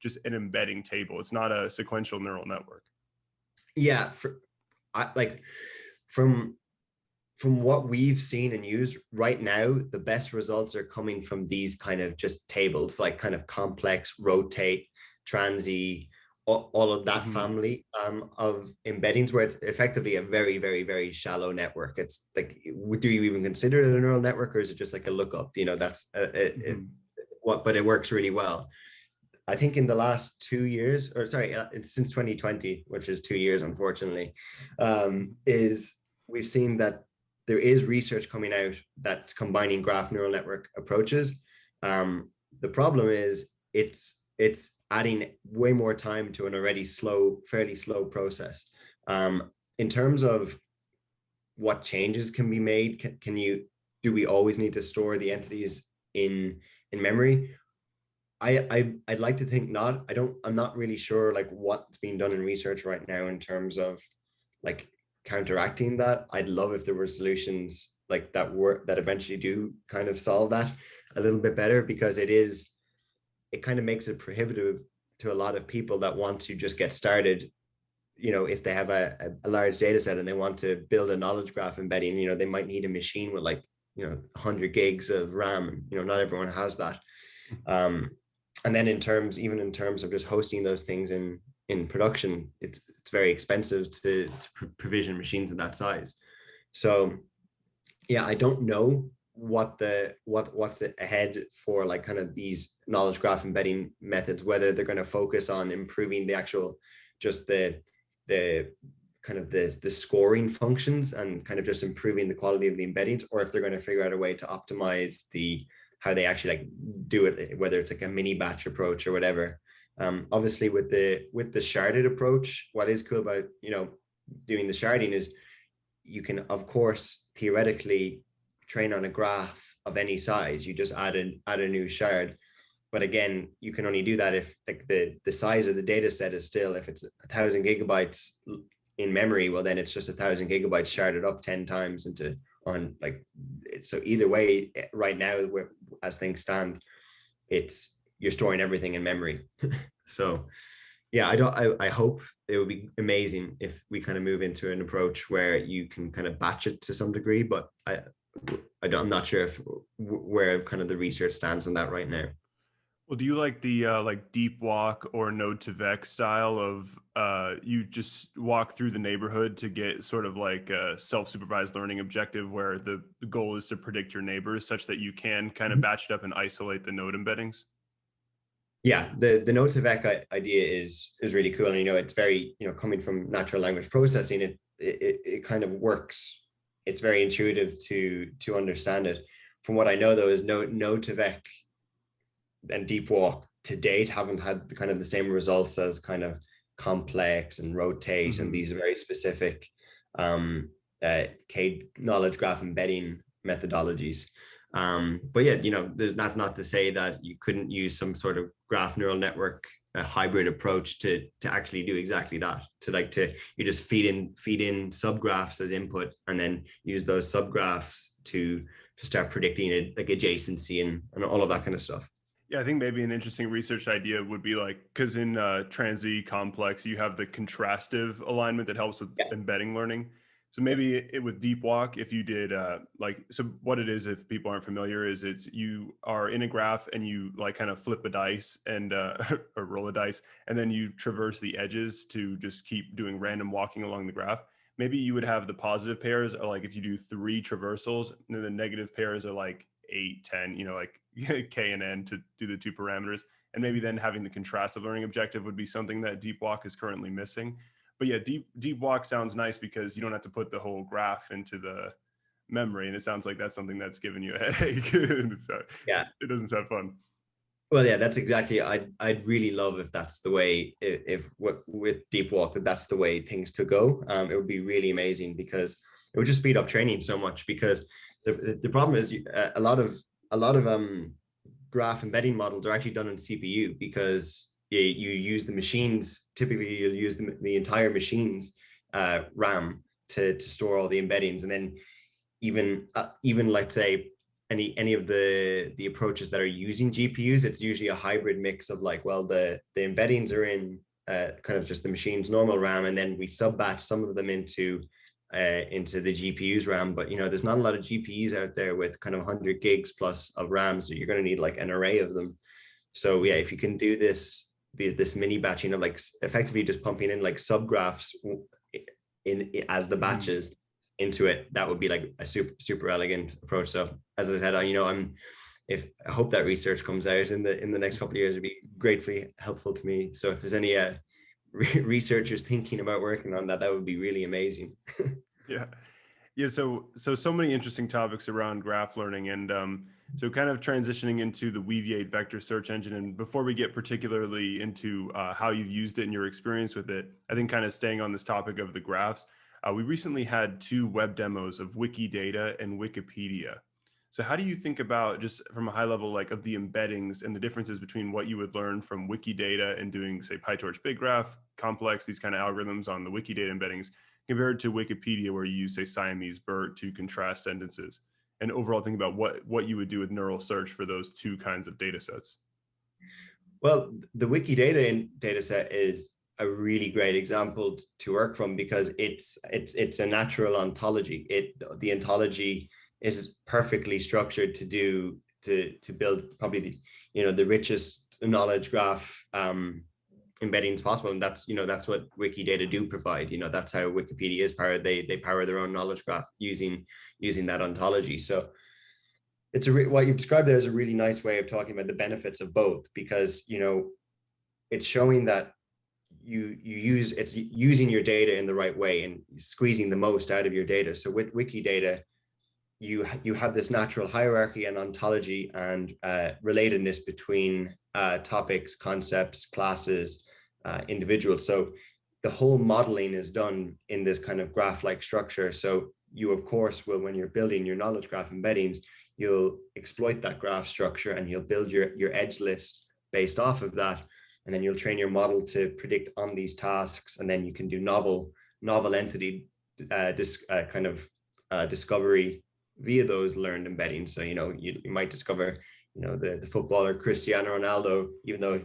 just an embedding table? It's not a sequential neural network. Yeah, from what we've seen and used right now, the best results are coming from these kind of just tables, like kind of complex, rotate, transy, all of that Mhm. family of embeddings, where it's effectively a very, very, very shallow network. It's like, do you even consider it a neural network, or is it just like a lookup? That's Mhm. but it works really well. I think in the last 2 years, or sorry, it's since 2020, which is 2 years, unfortunately, is we've seen that there is research coming out that's combining graph neural network approaches. The problem is it's adding way more time to an already fairly slow process. In terms of what changes can be made, do we always need to store the entities in memory? I'd like to think not. I'm not really sure like what's being done in research right now in terms of like counteracting that. I'd love if there were solutions like that eventually do kind of solve that a little bit better, because it kind of makes it prohibitive to a lot of people that want to just get started. If they have a large data set and they want to build a knowledge graph embedding, they might need a machine with like 100 gigs of RAM, and not everyone has that. And then even in terms of just hosting those things in production, it's very expensive to provision machines of that size. So yeah, I don't know what's ahead for like kind of these knowledge graph embedding methods, whether they're going to focus on improving the actual just the kind of the scoring functions and kind of just improving the quality of the embeddings, or if they're going to figure out a way to optimize how they actually like do it, whether it's like a mini batch approach or whatever. Obviously with the sharded approach, what is cool about doing the sharding is you can of course theoretically train on a graph of any size. You just add a new shard, but again, you can only do that if like the size of the data set is still, if it's 1,000 GB in memory, well then it's just 1,000 GB sharded up 10 times into on like. So either way, right now as things stand, you're storing everything in memory. So yeah, I hope it would be amazing if we kind of move into an approach where you can kind of batch it to some degree, but I'm not sure where kind of the research stands on that right now. Well, do you like the like deep walk or node to vec style of you just walk through the neighborhood to get sort of like a self-supervised learning objective where the goal is to predict your neighbors such that you can kind of batch it up and isolate the node embeddings? Yeah, the node to vec idea is really cool, and it's very coming from natural language processing, it kind of works. It's very intuitive to understand it. From what I know though, is node to vec and deep walk to date haven't had the kind of the same results as kind of complex and rotate and these very specific knowledge graph embedding methodologies. But yeah, that's not to say that you couldn't use some sort of graph neural network, a hybrid approach to actually do exactly that. You just feed in subgraphs as input, and then use those subgraphs to start predicting it, like adjacency and all of that kind of stuff. Yeah, I think maybe an interesting research idea would be like, because in Trans-Z complex, you have the contrastive alignment that helps with embedding learning. So maybe with Deep Walk, if you did so what it is, if people aren't familiar, is you are in a graph and you like kind of flip a dice and or roll a dice, and then you traverse the edges to just keep doing random walking along the graph. Maybe you would have the positive pairs are like if you do 3 traversals, and then the negative pairs are like 8, 10, like K and N to do the 2 parameters. And maybe then having the contrastive learning objective would be something that Deep Walk is currently missing. But yeah, deep walk sounds nice because you don't have to put the whole graph into the memory, and it sounds like that's something that's giving you a headache. So Yeah, it doesn't sound fun. well, yeah, that's exactly. I'd really love if that's the way. If with deep walk, that's the way things could go. It would be really amazing, because it would just speed up training so much. Because the problem is a lot of graph embedding models are actually done in CPU, because you use the machines. Typically, you'll use the entire machine's RAM to store all the embeddings, and then even let's say any of the approaches that are using GPUs, it's usually a hybrid mix of like, well, the embeddings are in kind of just the machine's normal RAM, and then we sub batch some of them into the GPU's RAM. But there's not a lot of GPUs out there with kind of 100 gigs plus of RAM, so you're going to need like an array of them. So yeah, if you can do this this mini batching of like effectively just pumping in like subgraphs in as the batches into it. That would be like a super elegant approach. So as I said, I hope that research comes out in the next couple of years. It'd be gratefully helpful to me. So if there's any researchers thinking about working on that, that would be really amazing. Yeah. So many interesting topics around graph learning, and so kind of transitioning into the Weaviate vector search engine. And before we get particularly into how you've used it and your experience with it, I think kind of staying on this topic of the graphs, we recently had 2 web demos of Wikidata and Wikipedia. So how do you think about, just from a high level, like of the embeddings and the differences between what you would learn from Wikidata and doing, say, PyTorch BigGraph, complex, these kind of algorithms on the Wikidata embeddings, compared to Wikipedia, where you use, say, Siamese BERT to contrast sentences, and overall think about what you would do with neural search for those 2 kinds of data sets? Well, the Wikidata data set is a really great example to work from, because it's a natural ontology. The ontology is perfectly structured to build probably the richest knowledge graph embeddings possible, and that's what Wikidata do provide. That's how Wikipedia is powered. They power their own knowledge graph using that ontology. So it's what you've described there is a really nice way of talking about the benefits of both, because it's showing that it's using your data in the right way and squeezing the most out of your data. So with Wikidata, you have this natural hierarchy and ontology and relatedness between topics, concepts, classes, individuals. So the whole modeling is done in this kind of graph-like structure. So you, of course, will, when you're building your knowledge graph embeddings, you'll exploit that graph structure and you'll build your edge list based off of that. And then you'll train your model to predict on these tasks. And then you can do novel entity discovery via those learned embeddings. So, you might discover, the footballer Cristiano Ronaldo, even though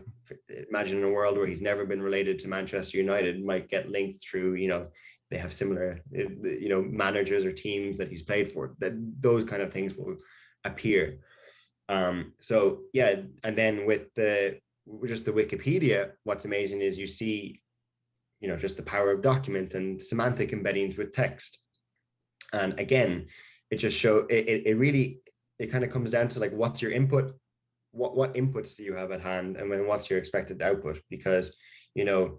imagine a world where he's never been related to Manchester United, might get linked through, they have similar, managers or teams that he's played for. That those kind of things will appear. So yeah, and then with just the Wikipedia, what's amazing is you see, just the power of document and semantic embeddings with text. And again, it just it kind of comes down to like, what's your input? What inputs do you have at hand, and then what's your expected output? Because and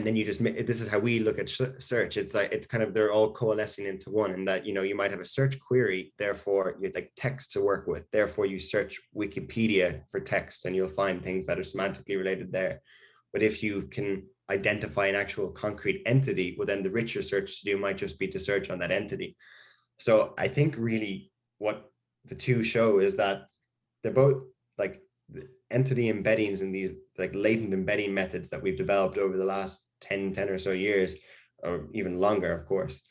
then this is how we look at search. It's like, it's kind of, they're all coalescing into one, and that, you might have a search query, therefore you like text to work with, therefore you search Wikipedia for text and you'll find things that are semantically related there. But if you can identify an actual concrete entity, well, then the richer search to do might just be to search on that entity. So I think really what the 2 show is that they're both like the entity embeddings and these like latent embedding methods that we've developed over the last 10 or so years, or even longer, of course,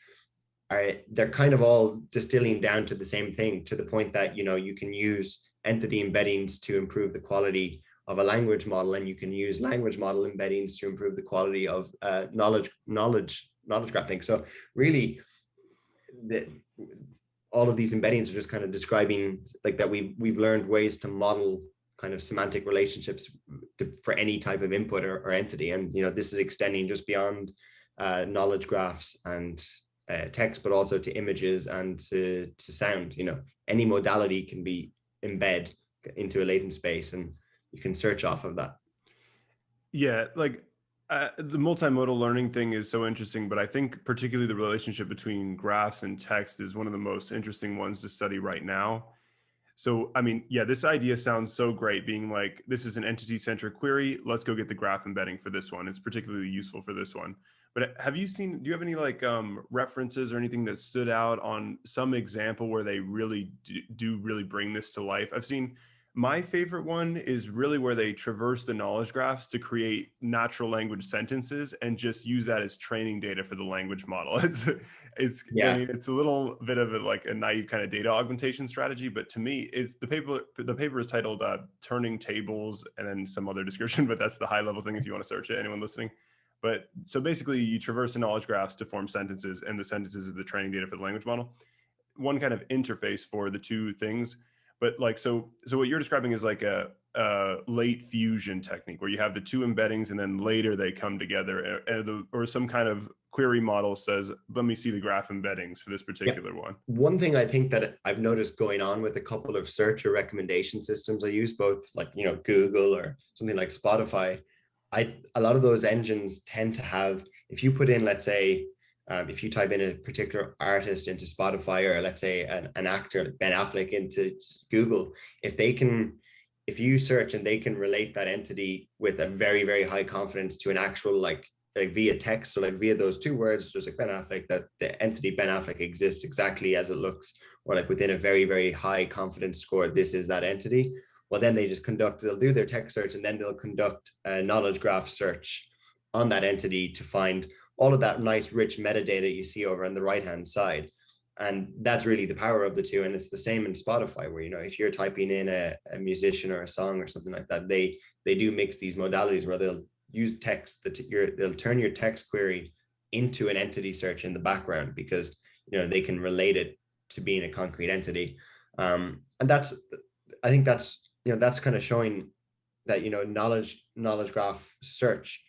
they're kind of all distilling down to the same thing, to the point that, you can use entity embeddings to improve the quality of a language model, and you can use language model embeddings to improve the quality of knowledge graphing. So really, all of these embeddings are just kind of describing like that we've learned ways to model kind of semantic relationships for any type of input or entity. And, this is extending just beyond knowledge graphs and text, but also to images and to sound. Any modality can be embed into a latent space, and you can search off of that. Yeah, like the multimodal learning thing is so interesting, but I think particularly the relationship between graphs and text is one of the most interesting ones to study right now. So, I mean, yeah, this idea sounds so great, being like, this is an entity-centric query. Let's go get the graph embedding for this one. It's particularly useful for this one. But do you have any like references or anything that stood out on some example where they really do really bring this to life? I've seen, my favorite one is really where they traverse the knowledge graphs to create natural language sentences and just use that as training data for the language model. Yeah. I mean, it's a little bit of a naive kind of data augmentation strategy, but to me, it's the paper is titled Turning Tables, and then some other description, but that's the high level thing if you want to search it, anyone listening. But so basically you traverse the knowledge graphs to form sentences, and the sentences is the training data for the language model. One kind of interface for the 2 things. But like, so what you're describing is like a late fusion technique where you have the two embeddings and then later they come together, or some kind of query model says, let me see the graph embeddings for this particular one. One thing I think that I've noticed going on with a couple of search or recommendation systems I use, both like, you know, Google or something like Spotify, a lot of those engines tend to have, if you put in, let's say, if you type in a particular artist into Spotify, or let's say an actor like Ben Affleck into Google, if you search and they can relate that entity with a very, very high confidence to an actual like via text, so like via those two words, just like Ben Affleck, that the entity Ben Affleck exists exactly as it looks, or like within a very, very high confidence score, this is that entity. Well, then they'll do their text search, and then they'll conduct a knowledge graph search on that entity to find all of that nice rich metadata you see over on the right hand side. And that's really the power of the two. And it's the same in Spotify, where, you know, if you're typing in a musician or a song or something like that, they do mix these modalities where they'll use text, they'll turn your text query into an entity search in the background, because, you know, they can relate it to being a concrete entity. And I think that's kind of showing that, you know, knowledge graph search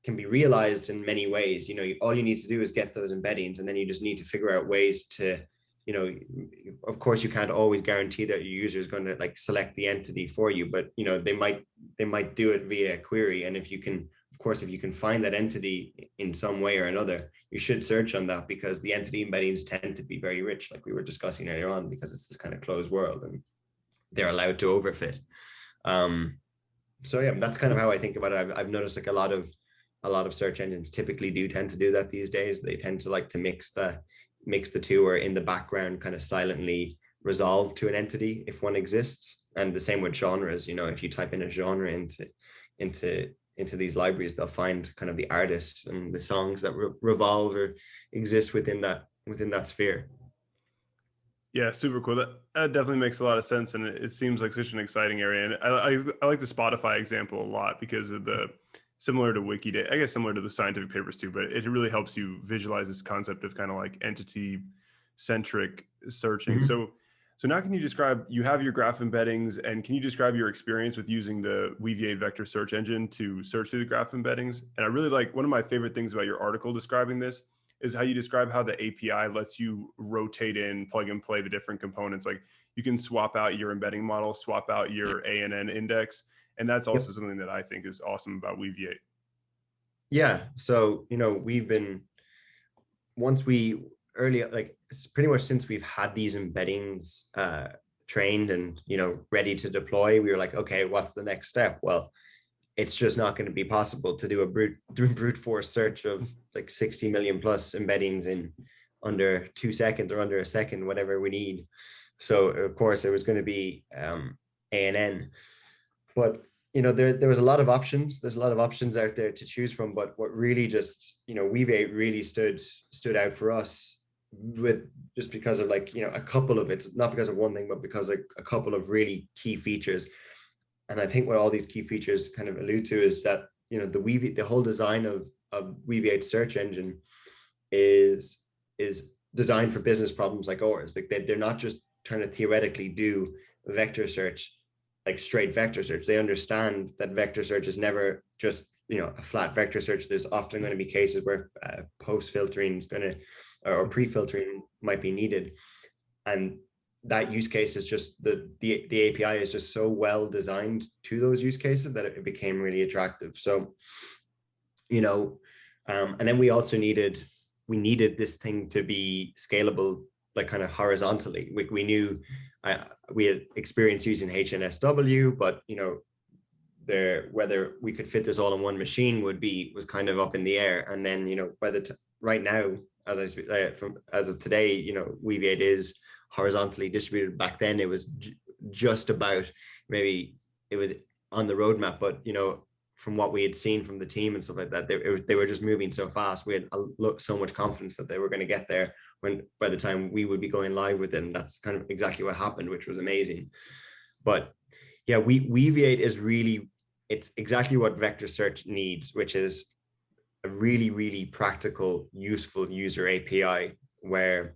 can be realized in many ways. You know, all you need to do is get those embeddings, and then you just need to figure out ways to, you know, of course you can't always guarantee that your user is going to like select the entity for you, but, you know, they might do it via a query. And if you can find that entity in some way or another, you should search on that, because the entity embeddings tend to be very rich, like we were discussing earlier on, because it's this kind of closed world and they're allowed to overfit. So yeah, that's kind of how I think about it. I've noticed like a lot of search engines typically do tend to do that these days. They tend to like to mix the two, or in the background kind of silently resolve to an entity if one exists. And the same with genres. You know, if you type in a genre into these libraries, they'll find kind of the artists and the songs that revolve or exist within that sphere. Yeah, super cool. That definitely makes a lot of sense, and it seems like such an exciting area. And I like the Spotify example a lot, because of the similar to Wikidata, I guess similar to the scientific papers too, but it really helps you visualize this concept of kind of like entity centric searching. Mm-hmm. So now can you describe, you have your graph embeddings, and can you describe your experience with using the Weaviate vector search engine to search through the graph embeddings? And I really like, one of my favorite things about your article describing this is how you describe how the API lets you rotate in, plug and play the different components. Like you can swap out your embedding model, swap out your ANN index. And that's also something that I think is awesome about Weaviate. Yeah. So, you know, pretty much since we've had these embeddings trained and, you know, ready to deploy, we were like, okay, what's the next step? Well, it's just not going to be possible to do a brute force search of like 60 million plus embeddings in under 2 seconds or under a second, whatever we need. So of course it was going to be ANN, but, you know, there was a lot of options. There's a lot of options out there to choose from, but what really just, you know, Weaviate really stood out for us, with just because of, like, you know, a couple of, it's not because of one thing, but because like a couple of really key features. And I think what all these key features kind of allude to is that, you know, the whole design of Weaviate search engine is designed for business problems like ours. Like they're not just trying to theoretically do vector search, like straight vector search. They understand that vector search is never just, you know, a flat vector search. There's often going to be cases where post filtering is going to, or pre-filtering might be needed. And that use case is just the API is just so well designed to those use cases that it became really attractive. So, you know, and then we also needed this thing to be scalable, like kind of horizontally. We knew we had experience using HNSW, but, you know, whether we could fit this all in one machine was kind of up in the air. And then, you know, right now, as of today, you know, Weaviate is horizontally distributed. Back then it was just about, maybe it was on the roadmap, but, you know, from what we had seen from the team and stuff like that, they were just moving so fast. We had so much confidence that they were going to get there by the time we would be going live with it. And that's kind of exactly what happened, which was amazing. But yeah, Weaviate is really, it's exactly what vector search needs, which is a really, really practical, useful user API where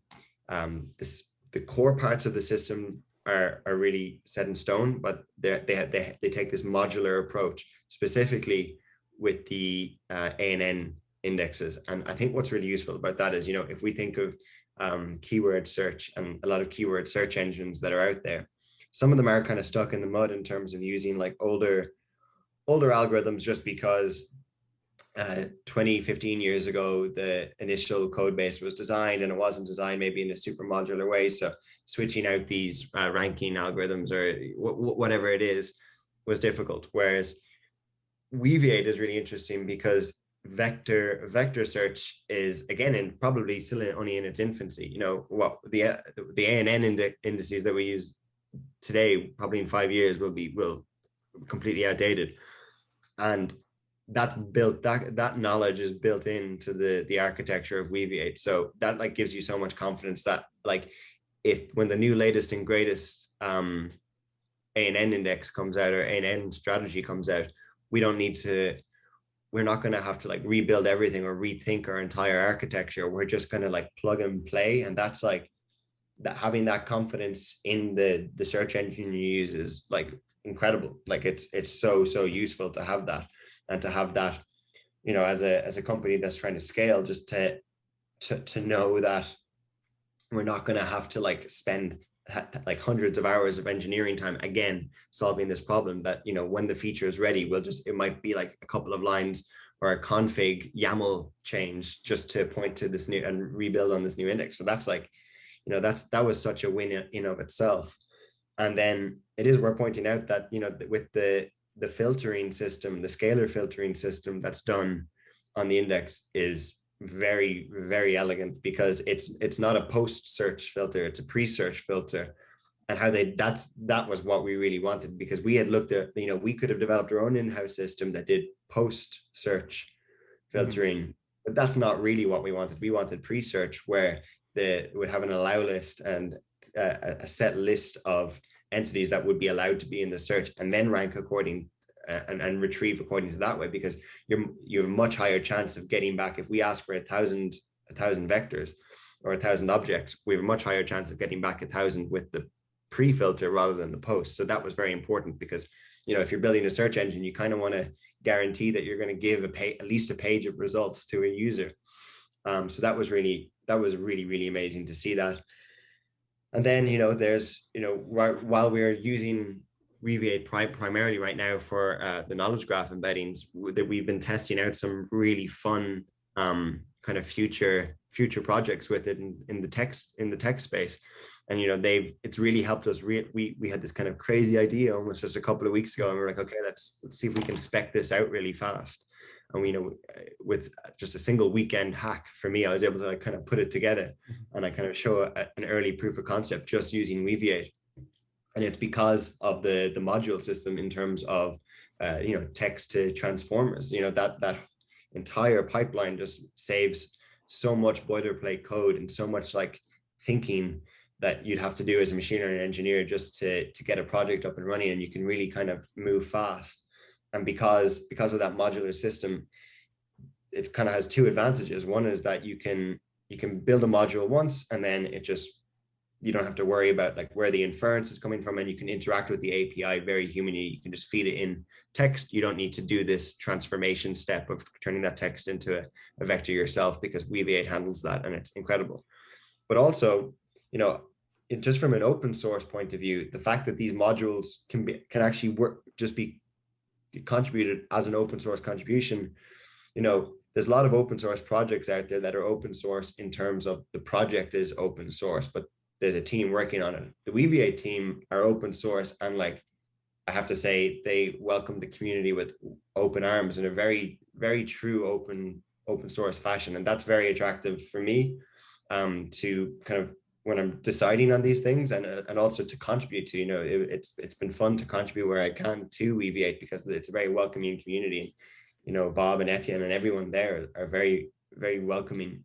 the core parts of the system are really set in stone, but they take this modular approach, specifically with the ANN indexes. And I think what's really useful about that is, if we think of keyword search and a lot of keyword search engines that are out there, some of them are kind of stuck in the mud in terms of using like older algorithms, just because 20, 15 years ago, the initial code base was designed, and it wasn't designed maybe in a super modular way. So switching out these ranking algorithms or whatever it is was difficult. Whereas Weaviate is really interesting because vector search is, again, probably still only in its infancy. What the ANN indices that we use today, probably in 5 years, will completely outdated. And that knowledge is built into the architecture of Weaviate. So that like gives you so much confidence that like when the new latest and greatest ANN index comes out, or ANN strategy comes out, we're not going to have to like rebuild everything or rethink our entire architecture. We're just going to like plug and play. And that's like that, having that confidence in the search engine you use is like incredible. Like it's so useful to have that. And to have that, as a company that's trying to scale, just to know that we're not going to have to like spend like hundreds of hours of engineering time again solving this problem. That when the feature is ready, it might be like a couple of lines or a config YAML change just to point to this new and rebuild on this new index. So that's like, that was such a win in of itself. And then it is worth pointing out that with the filtering system, the scalar filtering system that's done on the index is very, very elegant, because it's not a post search filter, it's a pre-search filter. And that was what we really wanted, because we had looked at, we could have developed our own in-house system that did post search filtering, but that's not really what we wanted. We wanted pre-search, where would have an allow list and a set list of entities that would be allowed to be in the search, and then rank according and retrieve according to that way, because you have a much higher chance of getting back. If we ask for 1,000 vectors or 1,000 objects, we have a much higher chance of getting back 1,000 with the pre-filter rather than the post. So that was very important, because if you're building a search engine, you kind of want to guarantee that you're going to give at least a page of results to a user. So that was really really amazing to see that. And then, there's, while we're using Weaviate primarily right now for the knowledge graph embeddings, that we've been testing out some really fun kind of future projects with it in the text space. And, it's really helped us. We had this kind of crazy idea almost just a couple of weeks ago, and we're like, okay, let's see if we can spec this out really fast. And we with just a single weekend hack for me, I was able to like kind of put it together, and I kind of show an early proof of concept just using Weaviate. And it's because of the module system in terms of text to transformers. That entire pipeline just saves so much boilerplate code and so much like thinking that you'd have to do as a machine learning engineer just to get a project up and running, and you can really kind of move fast. And because of that modular system, it kind of has two advantages. One is that you can build a module once, and then you don't have to worry about like where the inference is coming from, and you can interact with the API very humanly. You can just feed it in text. You don't need to do this transformation step of turning that text into a vector yourself, because Weaviate handles that, and it's incredible. But also, just from an open source point of view, the fact that these modules can actually be contributed as an open source contribution. There's a lot of open source projects out there that are open source in terms of the project is open source, but there's a team working on it. The Weaviate team are open source, and like I have to say, they welcome the community with open arms in a very, very true open source fashion. And that's very attractive for me to kind of, when I'm deciding on these things, and also to contribute to, it's been fun to contribute where I can to Weaviate, because it's a very welcoming community. Bob and Etienne and everyone there are very, very welcoming.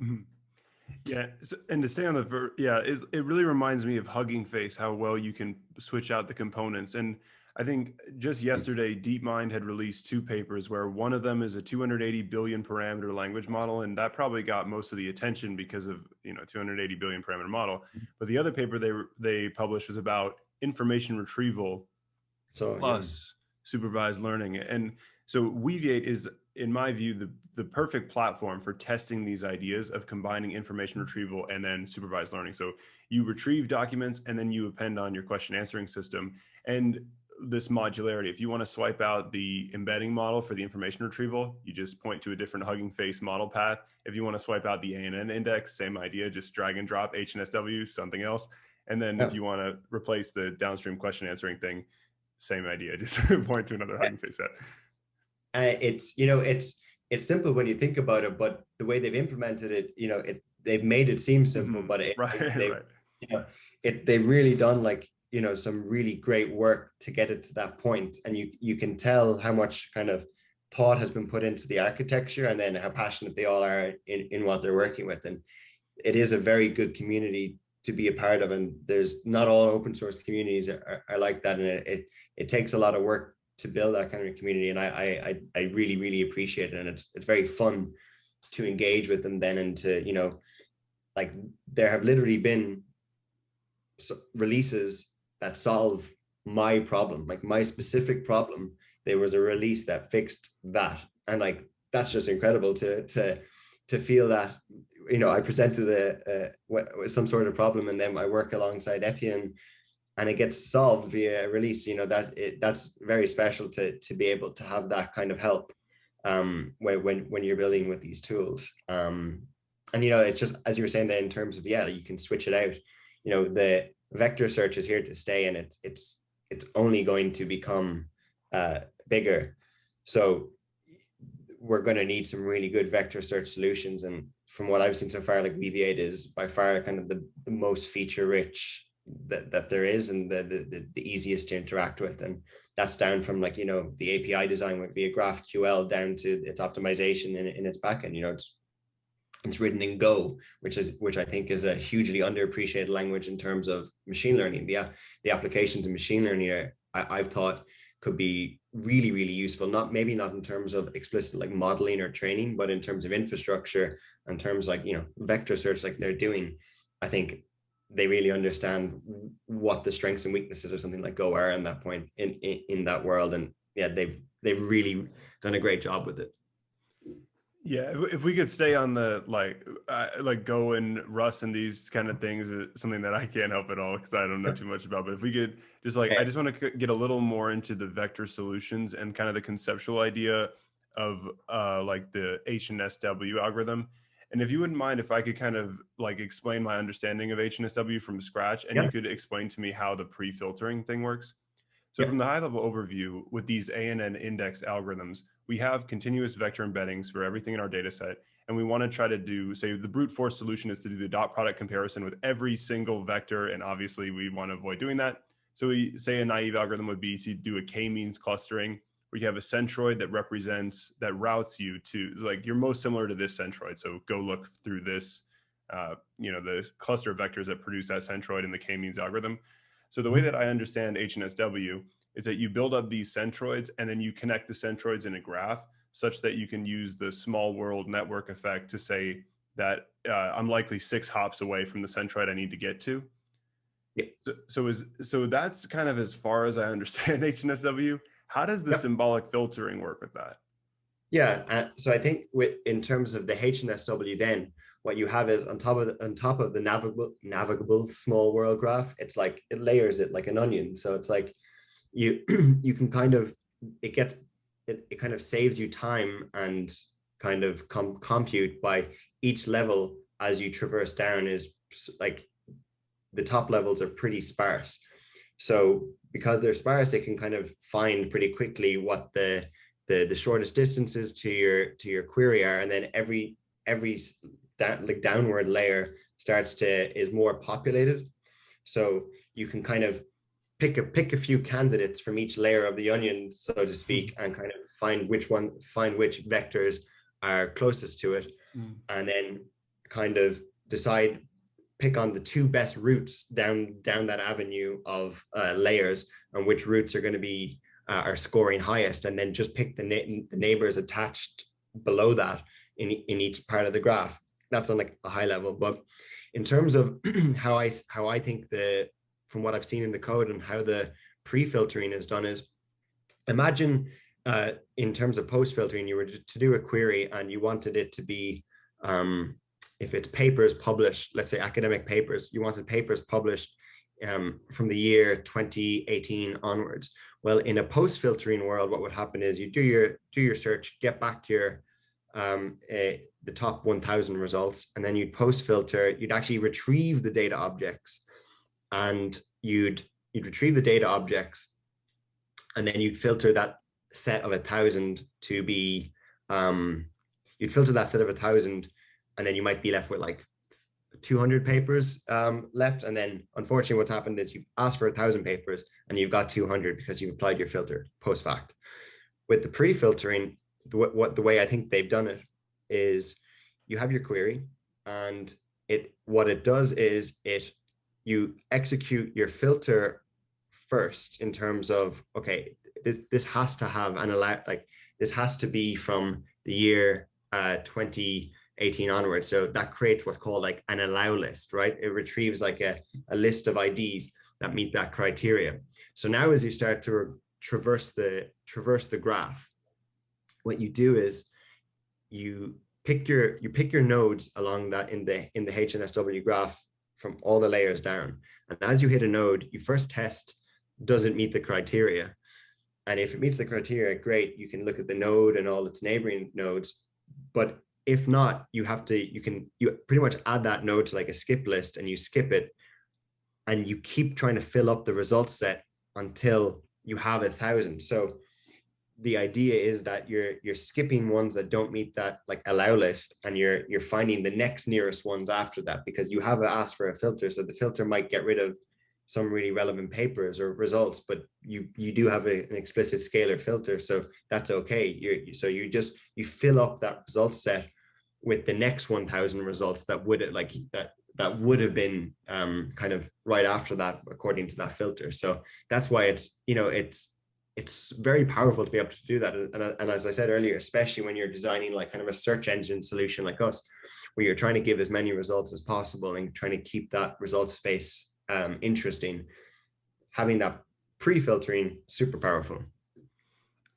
Mm-hmm. Yeah, and to stay on it really reminds me of Hugging Face, how well you can switch out the components. And I think just yesterday, DeepMind had released two papers where one of them is a 280 billion parameter language model, and that probably got most of the attention because of 280 billion parameter model. But the other paper they published was about information retrieval So plus supervised learning. And so Weaviate is, in my view, the perfect platform for testing these ideas of combining information retrieval and then supervised learning. So you retrieve documents and then you append on your question answering system. And this modularity, if you want to swipe out the embedding model for the information retrieval, you just point to a different Hugging Face model path. If you want to swipe out the ANN index, same idea, just drag and drop HNSW, something else. And then if you want to replace the downstream question answering thing, same idea, just point to another Hugging Face set. It's simple when you think about it, but the way they've implemented it, they've made it seem simple, but they've really done some really great work to get it to that point. And you can tell how much kind of thought has been put into the architecture, and then how passionate they all are in what they're working with. And it is a very good community to be a part of. And there's not all open source communities are like that. And it takes a lot of work to build that kind of community. And I really, really appreciate it. And it's very fun to engage with them then, and to, there have literally been releases that solve my problem, like my specific problem. There was a release that fixed that. And that's just incredible to feel that, I presented some sort of problem, and then I work alongside Etienne and it gets solved via a release. That's very special to be able to have that kind of help when you're building with these tools. And it's just, as you were saying, that in terms of, you can switch it out. The vector search is here to stay, and it's only going to become bigger. So we're going to need some really good vector search solutions. And from what I've seen so far, Weaviate is by far kind of the most feature rich that there is, and the easiest to interact with. And that's down from the API design via GraphQL down to its optimization in its backend. It's written in Go, which I think is a hugely underappreciated language in terms of machine learning. The applications of machine learning I've thought could be really, really useful. Maybe not in terms of explicit modeling or training, but in terms of infrastructure, in terms vector search like they're doing. I think they really understand what the strengths and weaknesses of something like Go are in that point in that world. And they've really done a great job with it. Yeah, if we could stay on the Go and Rust and these kind of things, is something that I can't help at all because I don't know too much about. But if we could just I just want to get a little more into the vector solutions and kind of the conceptual idea of the HNSW algorithm. And if you wouldn't mind, if I could kind of explain my understanding of HNSW from scratch, and you could explain to me how the pre-filtering thing works. So from the high level overview, with these ANN index algorithms, we have continuous vector embeddings for everything in our data set. And we want to try to do, say, the brute force solution is to do the dot product comparison with every single vector. And obviously we want to avoid doing that. So we say a naive algorithm would be to do a k-means clustering, where you have a centroid that routes you to, you're most similar to this centroid. So go look through this, the cluster of vectors that produce that centroid in the k-means algorithm. So the way that I understand HNSW is that you build up these centroids and then you connect the centroids in a graph such that you can use the small world network effect to say that I'm likely 6 hops away from the centroid I need to get to. Yeah. So that's kind of as far as I understand HNSW. How does the symbolic filtering work with that? Yeah, so I think in terms of the HNSW, then what you have is on top of the navigable small world graph, it's it layers it like an onion. So it's you can kind of it kind of saves you time and kind of compute by each level as you traverse down is the top levels are pretty sparse. So because they're sparse, it can kind of find pretty quickly what the shortest distances to your query are, and then every downward layer is more populated. So you can kind of pick a few candidates from each layer of the onion, so to speak, and kind of find which vectors are closest to it, and then kind of decide pick on the two best routes down that avenue of layers, and which routes are going to be are scoring highest, and then just pick the neighbors attached below that in each part of the graph. That's on like a high level. But in terms of how I think from what I've seen in the code and how the pre-filtering is done is, imagine in terms of post-filtering, you were to do a query and you wanted it to be, if it's papers published, let's say academic papers, you wanted papers published from the year 2018 onwards. Well, in a post-filtering world, what would happen is you do your search, get back your the top 1,000 results, and then you'd post-filter. You'd actually retrieve the data objects, and you'd retrieve the data objects, and then you'd filter that set of 1,000 to be, you'd filter that set of 1,000, and then you might be left with like 200 papers left. And then unfortunately what's happened is you've asked for 1,000 papers and you've got 200 because you've applied your filter post fact. With the pre-filtering, the way I think they've done it is you have your query, and what it does is you execute your filter first in terms of, okay, this has to have this has to be from the year 2018 onwards. So that creates what's called like an allow list, right? It retrieves like a list of IDs that meet that criteria. So now as you start to traverse the graph, what you do is you pick your nodes along that in the HNSW graph from all the layers down. And as you hit a node, you first test, does it meet the criteria? And if it meets the criteria, great, you can look at the node and all its neighboring nodes. But if not, you pretty much add that node to like a skip list, and you skip it, and you keep trying to fill up the result set until you have 1,000. So the idea is that you're skipping ones that don't meet that like allow list, and you're finding the next nearest ones after that, because you have asked for a filter. So the filter might get rid of some really relevant papers or results, but you do have an explicit scalar filter, so that's okay. You fill up that result set with the next 1,000 results that would have been kind of right after that according to that filter. So that's why it's very powerful to be able to do that. And as I said earlier, especially when you're designing like kind of a search engine solution like us, where you're trying to give as many results as possible and trying to keep that result space interesting, having that pre-filtering, super powerful.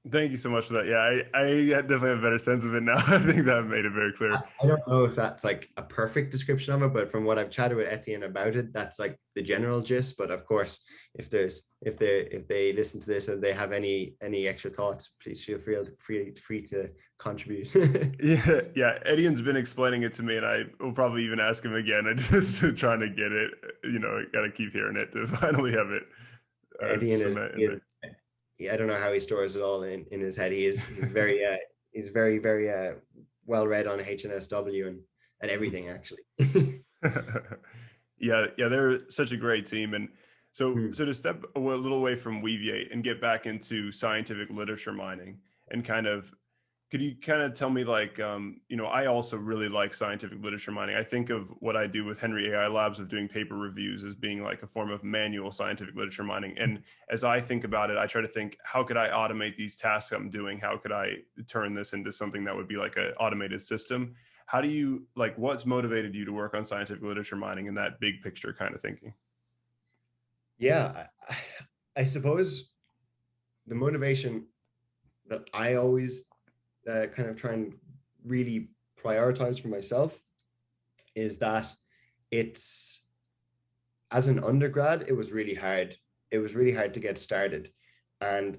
Thank you so much for that. Yeah, I definitely have a better sense of it now. I think that made it very clear. I don't know if that's like a perfect description of it, but from what I've chatted with Etienne about it, that's like the general gist. But of course, if they listen to this and they have any extra thoughts, please feel free to contribute. Yeah. Etienne's been explaining it to me, and I will probably even ask him again. I just trying to get it. Got to keep hearing it to finally have it. Etienne I don't know how he stores it all in his head. He's very very well read on HNSW and everything, actually. yeah, they're such a great team. And so to step a little away from Weaviate and get back into scientific literature mining, and could you kind of tell me, like, I also really like scientific literature mining. I think of what I do with Henry AI Labs of doing paper reviews as being like a form of manual scientific literature mining. And as I think about it, I try to think, how could I automate these tasks I'm doing? How could I turn this into something that would be like an automated system? How do you, like, what's motivated you to work on scientific literature mining and that big picture kind of thinking? Yeah, I suppose the motivation that I always kind of try and really prioritize for myself is that it's, as an undergrad, it was really hard. It was really hard to get started. And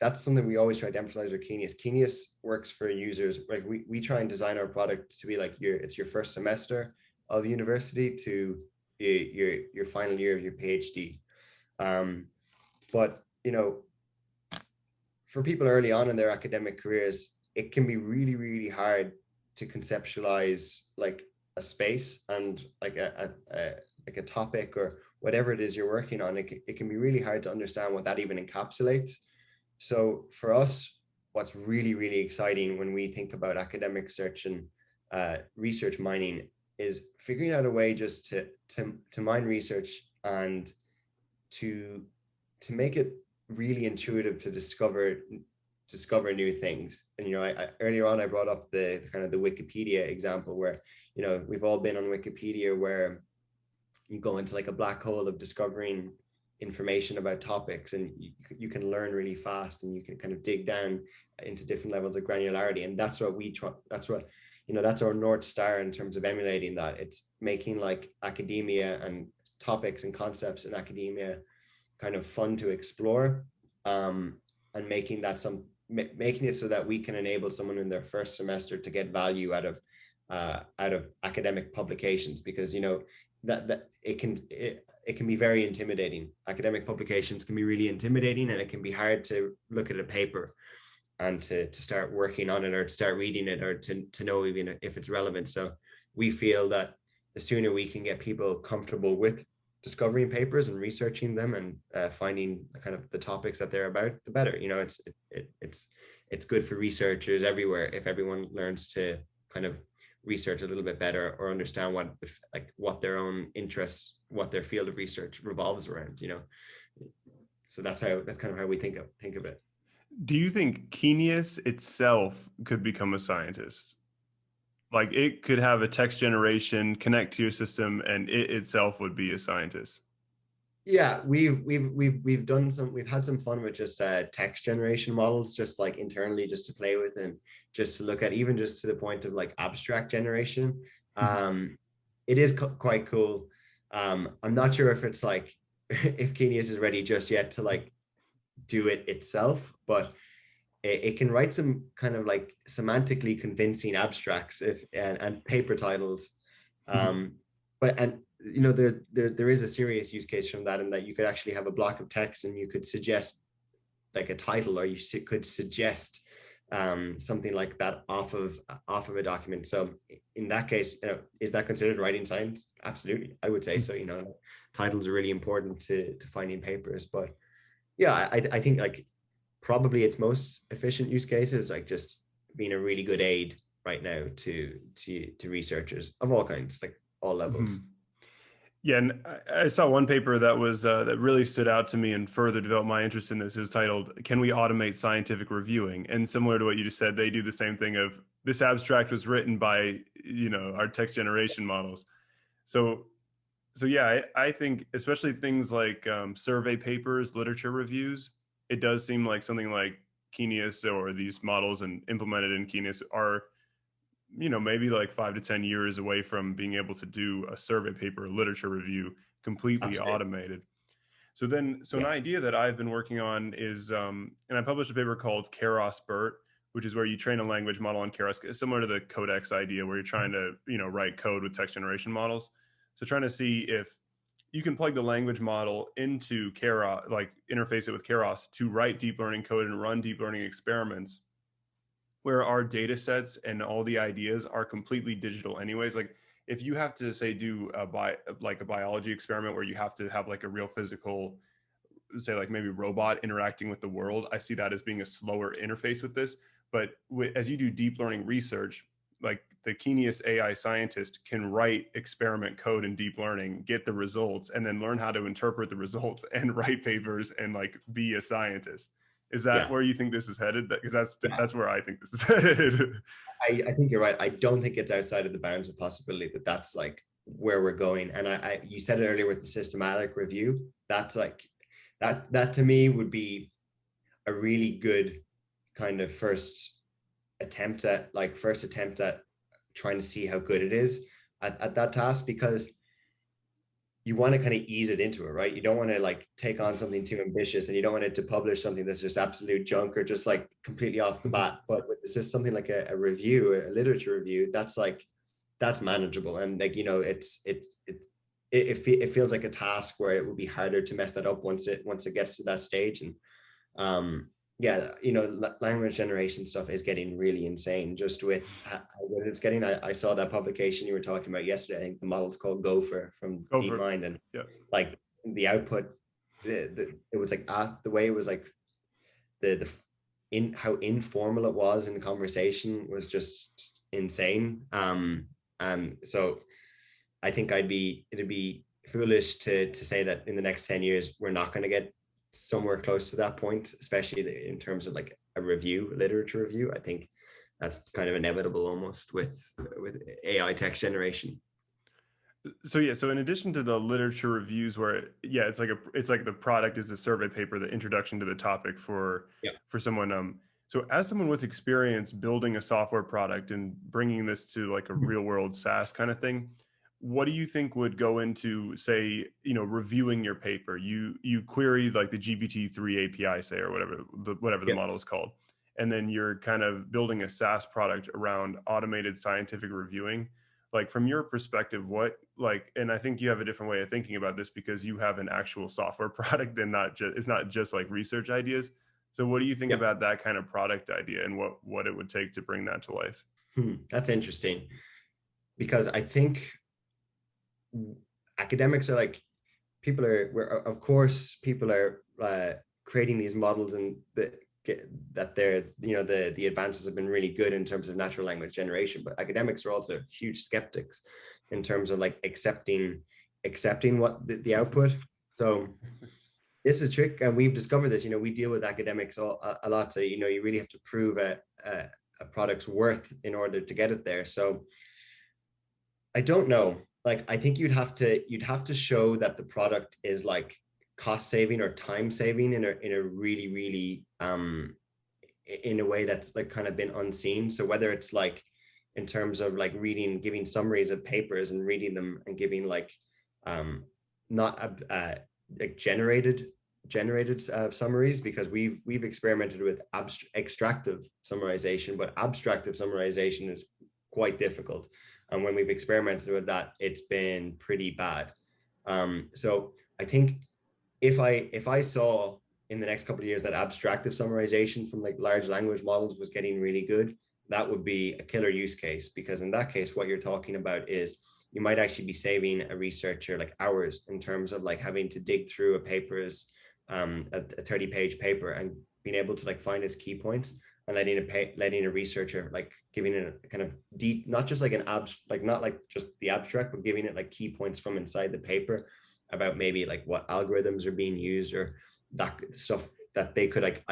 that's something we always try to emphasize with Keenious. Keenious works for users. Like we try and design our product to be like it's your first semester of university to your final year of your PhD. But for people early on in their academic careers, it can be really, really hard to conceptualize like a space and like a topic or whatever it is you're working on. It can be really hard to understand what that even encapsulates. So for us, what's really, really exciting when we think about academic search and research mining is figuring out a way just to mine research and to make it really intuitive to discover new things. And I earlier on I brought up the kind of the Wikipedia example, where we've all been on Wikipedia, where you go into like a black hole of discovering information about topics, and you can learn really fast, and you can kind of dig down into different levels of granularity. And that's what we try, that's our North Star in terms of emulating that. It's making like academia and topics and concepts in academia kind of fun to explore, and making it so that we can enable someone in their first semester to get value out of academic publications, because that it can be very intimidating. Academic publications can be really intimidating, and it can be hard to look at a paper and to start working on it, or to start reading it, or to know even if it's relevant. So we feel that the sooner we can get people comfortable with discovering papers and researching them, and finding kind of the topics that they're about, the better. It's good for researchers everywhere if everyone learns to kind of research a little bit better, or understand what their own interests, what their field of research revolves around. So that's kind of how we think of it. Do you think Keenious itself could become a scientist? Like, it could have a text generation, connect to your system, and it itself would be a scientist? Yeah, we've had some fun with just text generation models, just like internally, just to play with, and just to look at, even just to the point of like abstract generation. It is quite cool. I'm not sure if it's like if Keenious is ready just yet to like do it itself, but it can write some kind of like semantically convincing abstracts and paper titles. But there is a serious use case from that, in that you could actually have a block of text, and you could suggest like a title, or you could suggest something like that off of a document. So in that case, is that considered writing science? Absolutely, I would say so. Titles are really important to finding papers. But yeah, I think like probably its most efficient use case is like just being a really good aid right now to researchers of all kinds, like all levels. Yeah, and I saw one paper that was that really stood out to me and further developed my interest in this. It was titled, "Can we automate scientific reviewing?" And similar to what you just said, they do the same thing of, this abstract was written by our text generation models. So yeah, I think especially things like survey papers, literature reviews, it does seem like something like Keenious or these models and implemented in Keenious are maybe like 5 to 10 years away from being able to do a survey paper, a literature review completely Absolutely. automated. So an idea that I've been working on is, and I published a paper called Keros BERT, which is where you train a language model on Keros, similar to the Codex idea, where you're trying to, write code with text generation models. So trying to see if you can plug the language model into Keros, like interface it with Keros to write deep learning code and run deep learning experiments, where our data sets and all the ideas are completely digital anyways. Like, if you have to say do a biology experiment where you have to have like a real physical, say like maybe robot interacting with the world, I see that as being a slower interface with this. But as you do deep learning research, like the Keenious AI scientist can write experiment code in deep learning, get the results, and then learn how to interpret the results and write papers and like be a scientist. Is that where you think this is headed? Because that's where I think this is headed. I think you're right. I don't think it's outside of the bounds of possibility that that's like where we're going. And you said it earlier with the systematic review. That's like that to me would be a really good kind of first attempt at trying to see how good it is at that task, because you want to kind of ease it into it, right? You don't want to like take on something too ambitious, and you don't want it to publish something that's just absolute junk or just like completely off the bat. But with this is something like a review, a literature review, that's manageable. And like, it feels like a task where it would be harder to mess that up once it gets to that stage. And language generation stuff is getting really insane just with how good it's getting. I saw that publication you were talking about yesterday. I think the model's called Gopher from DeepMind, and like the output, it was like the way it was like how informal it was in the conversation was just insane. And so I think it'd be foolish to say that in the next 10 years we're not going to get somewhere close to that point, especially in terms of like a literature review. I think that's kind of inevitable almost with AI text generation. So yeah, so in addition to the literature reviews where it's like the product is a survey paper, the introduction to the topic Yeah. for someone so as someone with experience building a software product and bringing this to like a real world SaaS kind of thing, what do you think would go into, say, reviewing your paper? You query like the GPT-3 API, say, or whatever the Yeah. model is called, and then you're kind of building a SaaS product around automated scientific reviewing. Like from your perspective, and I think you have a different way of thinking about this because you have an actual software product and it's not just like research ideas. So what do you think Yeah. about that kind of product idea and what it would take to bring that to life? That's interesting, because I think academics are like, of course people are creating these models, and that they're, the advances have been really good in terms of natural language generation, but academics are also huge skeptics in terms of like accepting what the output. So this is trick, and we've discovered this. We deal with academics a lot, so you really have to prove a product's worth in order to get it there. So I don't know. Like, I think you'd have to show that the product is like cost saving or time saving in a really, really in a way that's like kind of been unseen. So whether it's like in terms of like giving summaries of papers and reading them and giving like not like generated summaries, because we've experimented with extractive summarization, but abstractive summarization is quite difficult. And when we've experimented with that, it's been pretty bad. So I think if I saw in the next couple of years that abstractive summarization from like large language models was getting really good, that would be a killer use case, because in that case, what you're talking about is you might actually be saving a researcher like hours in terms of like having to dig through a 30-page paper and being able to like find its key points, and letting a researcher like giving it a kind of deep, not just like not like just the abstract, but giving it like key points from inside the paper about maybe like what algorithms are being used or that stuff that they could like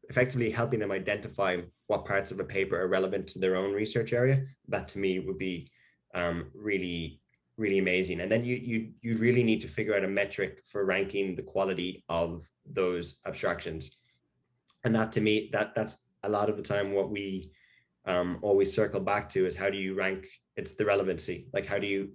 effectively helping them identify what parts of a paper are relevant to their own research area. That to me would be really, really amazing. And then you really need to figure out a metric for ranking the quality of those abstractions. And that to me, that's a lot of the time what we always circle back to is, how do you rank? It's the relevancy. Like, how do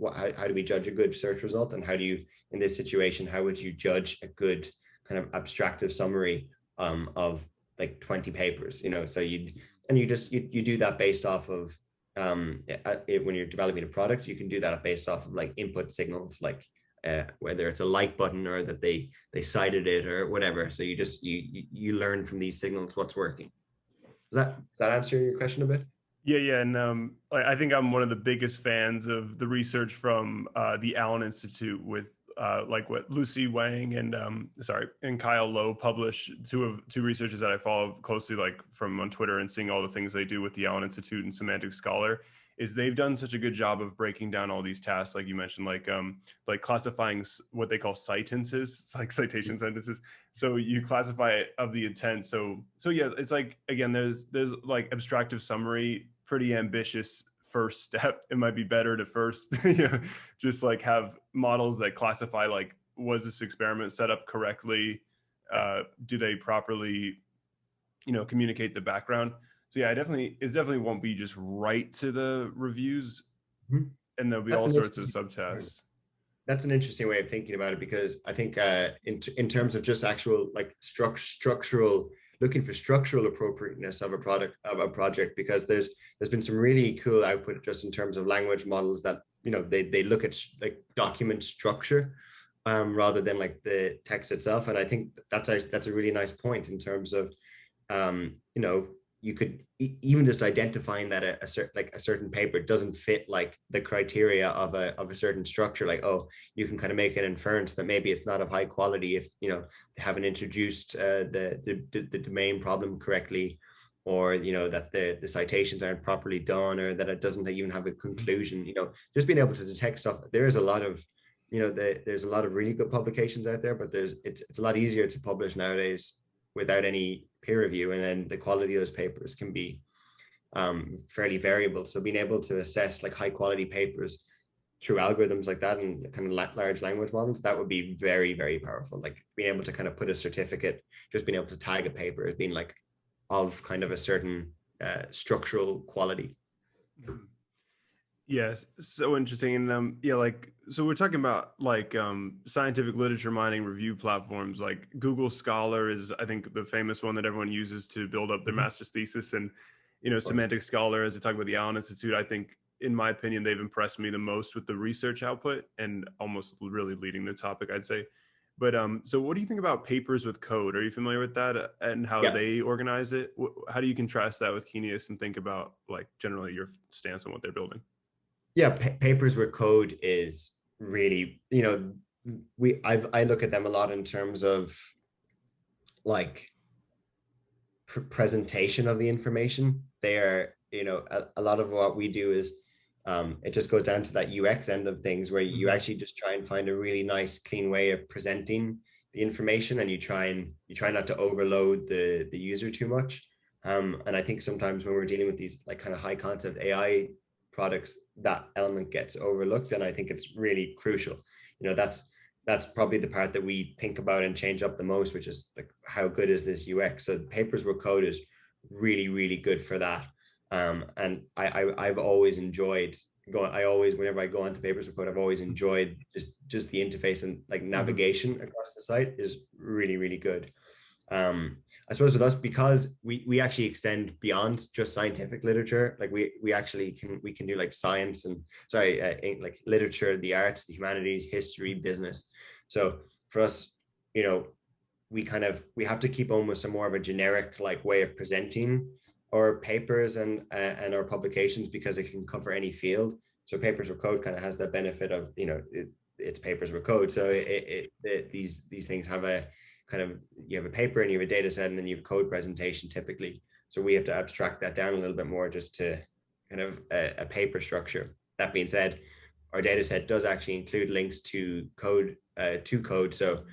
we judge a good search result? And how do you, in this situation, how would you judge a good kind of abstractive summary of like 20 papers? So you do that based off of when you're developing a product, you can do that based off of like input signals, like whether it's a like button or that they cited it or whatever. So you learn from these signals what's working. Does that answer your question a bit? Yeah, and I think I'm one of the biggest fans of the research from the Allen Institute with like what Lucy Wang and Kyle Lowe publish, two researchers that I follow closely, like from on Twitter and seeing all the things they do with the Allen Institute and Semantic Scholar. Is they've done such a good job of breaking down all these tasks, like you mentioned, like classifying what they call sentences, like citation sentences. So you classify it of the intent. So yeah, it's like, again, there's like abstractive summary, pretty ambitious first step. It might be better to first just like have models that classify, like, was this experiment set up correctly? Do they properly communicate the background? So yeah, it definitely won't be just right to the reviews, and there'll be all sorts of subtasks. That's an interesting way of thinking about it, because I think in terms of just actual like structural, looking for structural appropriateness of a project, because there's been some really cool output just in terms of language models that they look at like document structure rather than like the text itself. And I think that's a really nice point in terms of you could even just identifying that a certain paper doesn't fit like the criteria of a certain structure, like, oh, you can kind of make an inference that maybe it's not of high quality if they haven't introduced the domain problem correctly, or that the citations aren't properly done, or that it doesn't even have a conclusion. Just being able to detect stuff. There's a lot of there's a lot of really good publications out there, but it's a lot easier to publish nowadays without any peer review, and then the quality of those papers can be fairly variable. So being able to assess like high quality papers through algorithms like that and kind of large language models, that would be very, very powerful. Like being able to kind of put a certificate, just being able to tag a paper as being like of kind of a certain structural quality. Yes, so interesting. And yeah, like, so we're talking about like scientific literature mining review platforms. Like Google Scholar is, I think, the famous one that everyone uses to build up their master's thesis. And Semantic Scholar, as I talk about the Allen Institute, I think, in my opinion, they've impressed me the most with the research output and almost really leading the topic, I'd say. But so what do you think about papers with code? Are you familiar with that and how they organize it? How do you contrast that with Keenious and think about like generally your stance on what they're building? Yeah, papers with code is really, I look at them a lot in terms of like presentation of the information. They are, a lot of what we do is it just goes down to that UX end of things, where you actually just try and find a really nice, clean way of presenting the information, and you try not to overload the user too much. And I think sometimes when we're dealing with these like kind of high concept AI products, that element gets overlooked, and I think it's really crucial. That's probably the part that we think about and change up the most, which is like, how good is this UX? So papers with code is really, really good for that. And I've always enjoyed going. Whenever I go onto papers with code, I've always enjoyed just the interface, and like navigation across the site is really, really good. I suppose with us, because we actually extend beyond just scientific literature. Like we actually can do like science and like literature, the arts, the humanities, history, business. So for us, we have to keep almost a more of a generic like way of presenting our papers and our publications, because it can cover any field. So papers with code kind of has that benefit of it's papers with code. So these things have a kind of, you have a paper and you have a data set, and then you have code presentation typically. So we have to abstract that down a little bit more just to kind of a paper structure. That being said, our data set does actually include links to code. So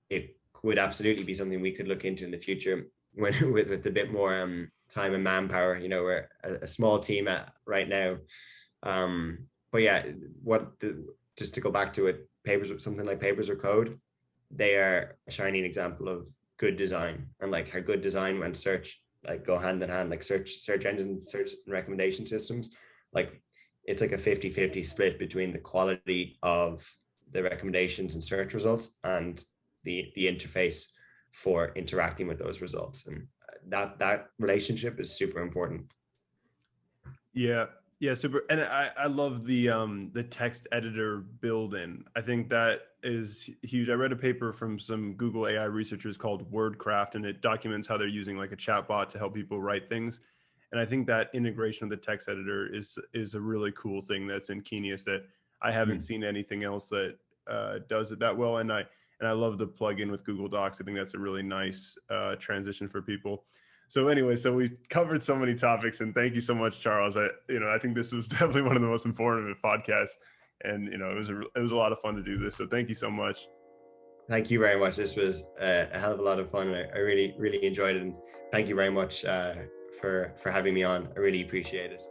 it would absolutely be something we could look into in the future when with a bit more time and manpower. We're a small team right now. But yeah, just to go back to it, something like papers or code, they are a shining example of good design, and like how good design and search like go hand in hand. Like search engines, search and recommendation systems, like it's like a 50-50 split between the quality of the recommendations and search results and the interface for interacting with those results. And that relationship is super important. Yeah, super. And I love the text editor build-in. I think that is huge. I read a paper from some Google AI researchers called WordCraft, and it documents how they're using like a chatbot to help people write things. And I think that integration of the text editor is a really cool thing that's in Keenious that I haven't seen anything else that does it that well. And I love the plugin with Google Docs. I think that's a really nice transition for people. So anyway, so we've covered so many topics, and thank you so much, Charles. I think this was definitely one of the most informative podcasts, and it was a lot of fun to do this. So thank you so much. Thank you very much. This was a hell of a lot of fun. I really, really enjoyed it, and thank you very much for having me on. I really appreciate it.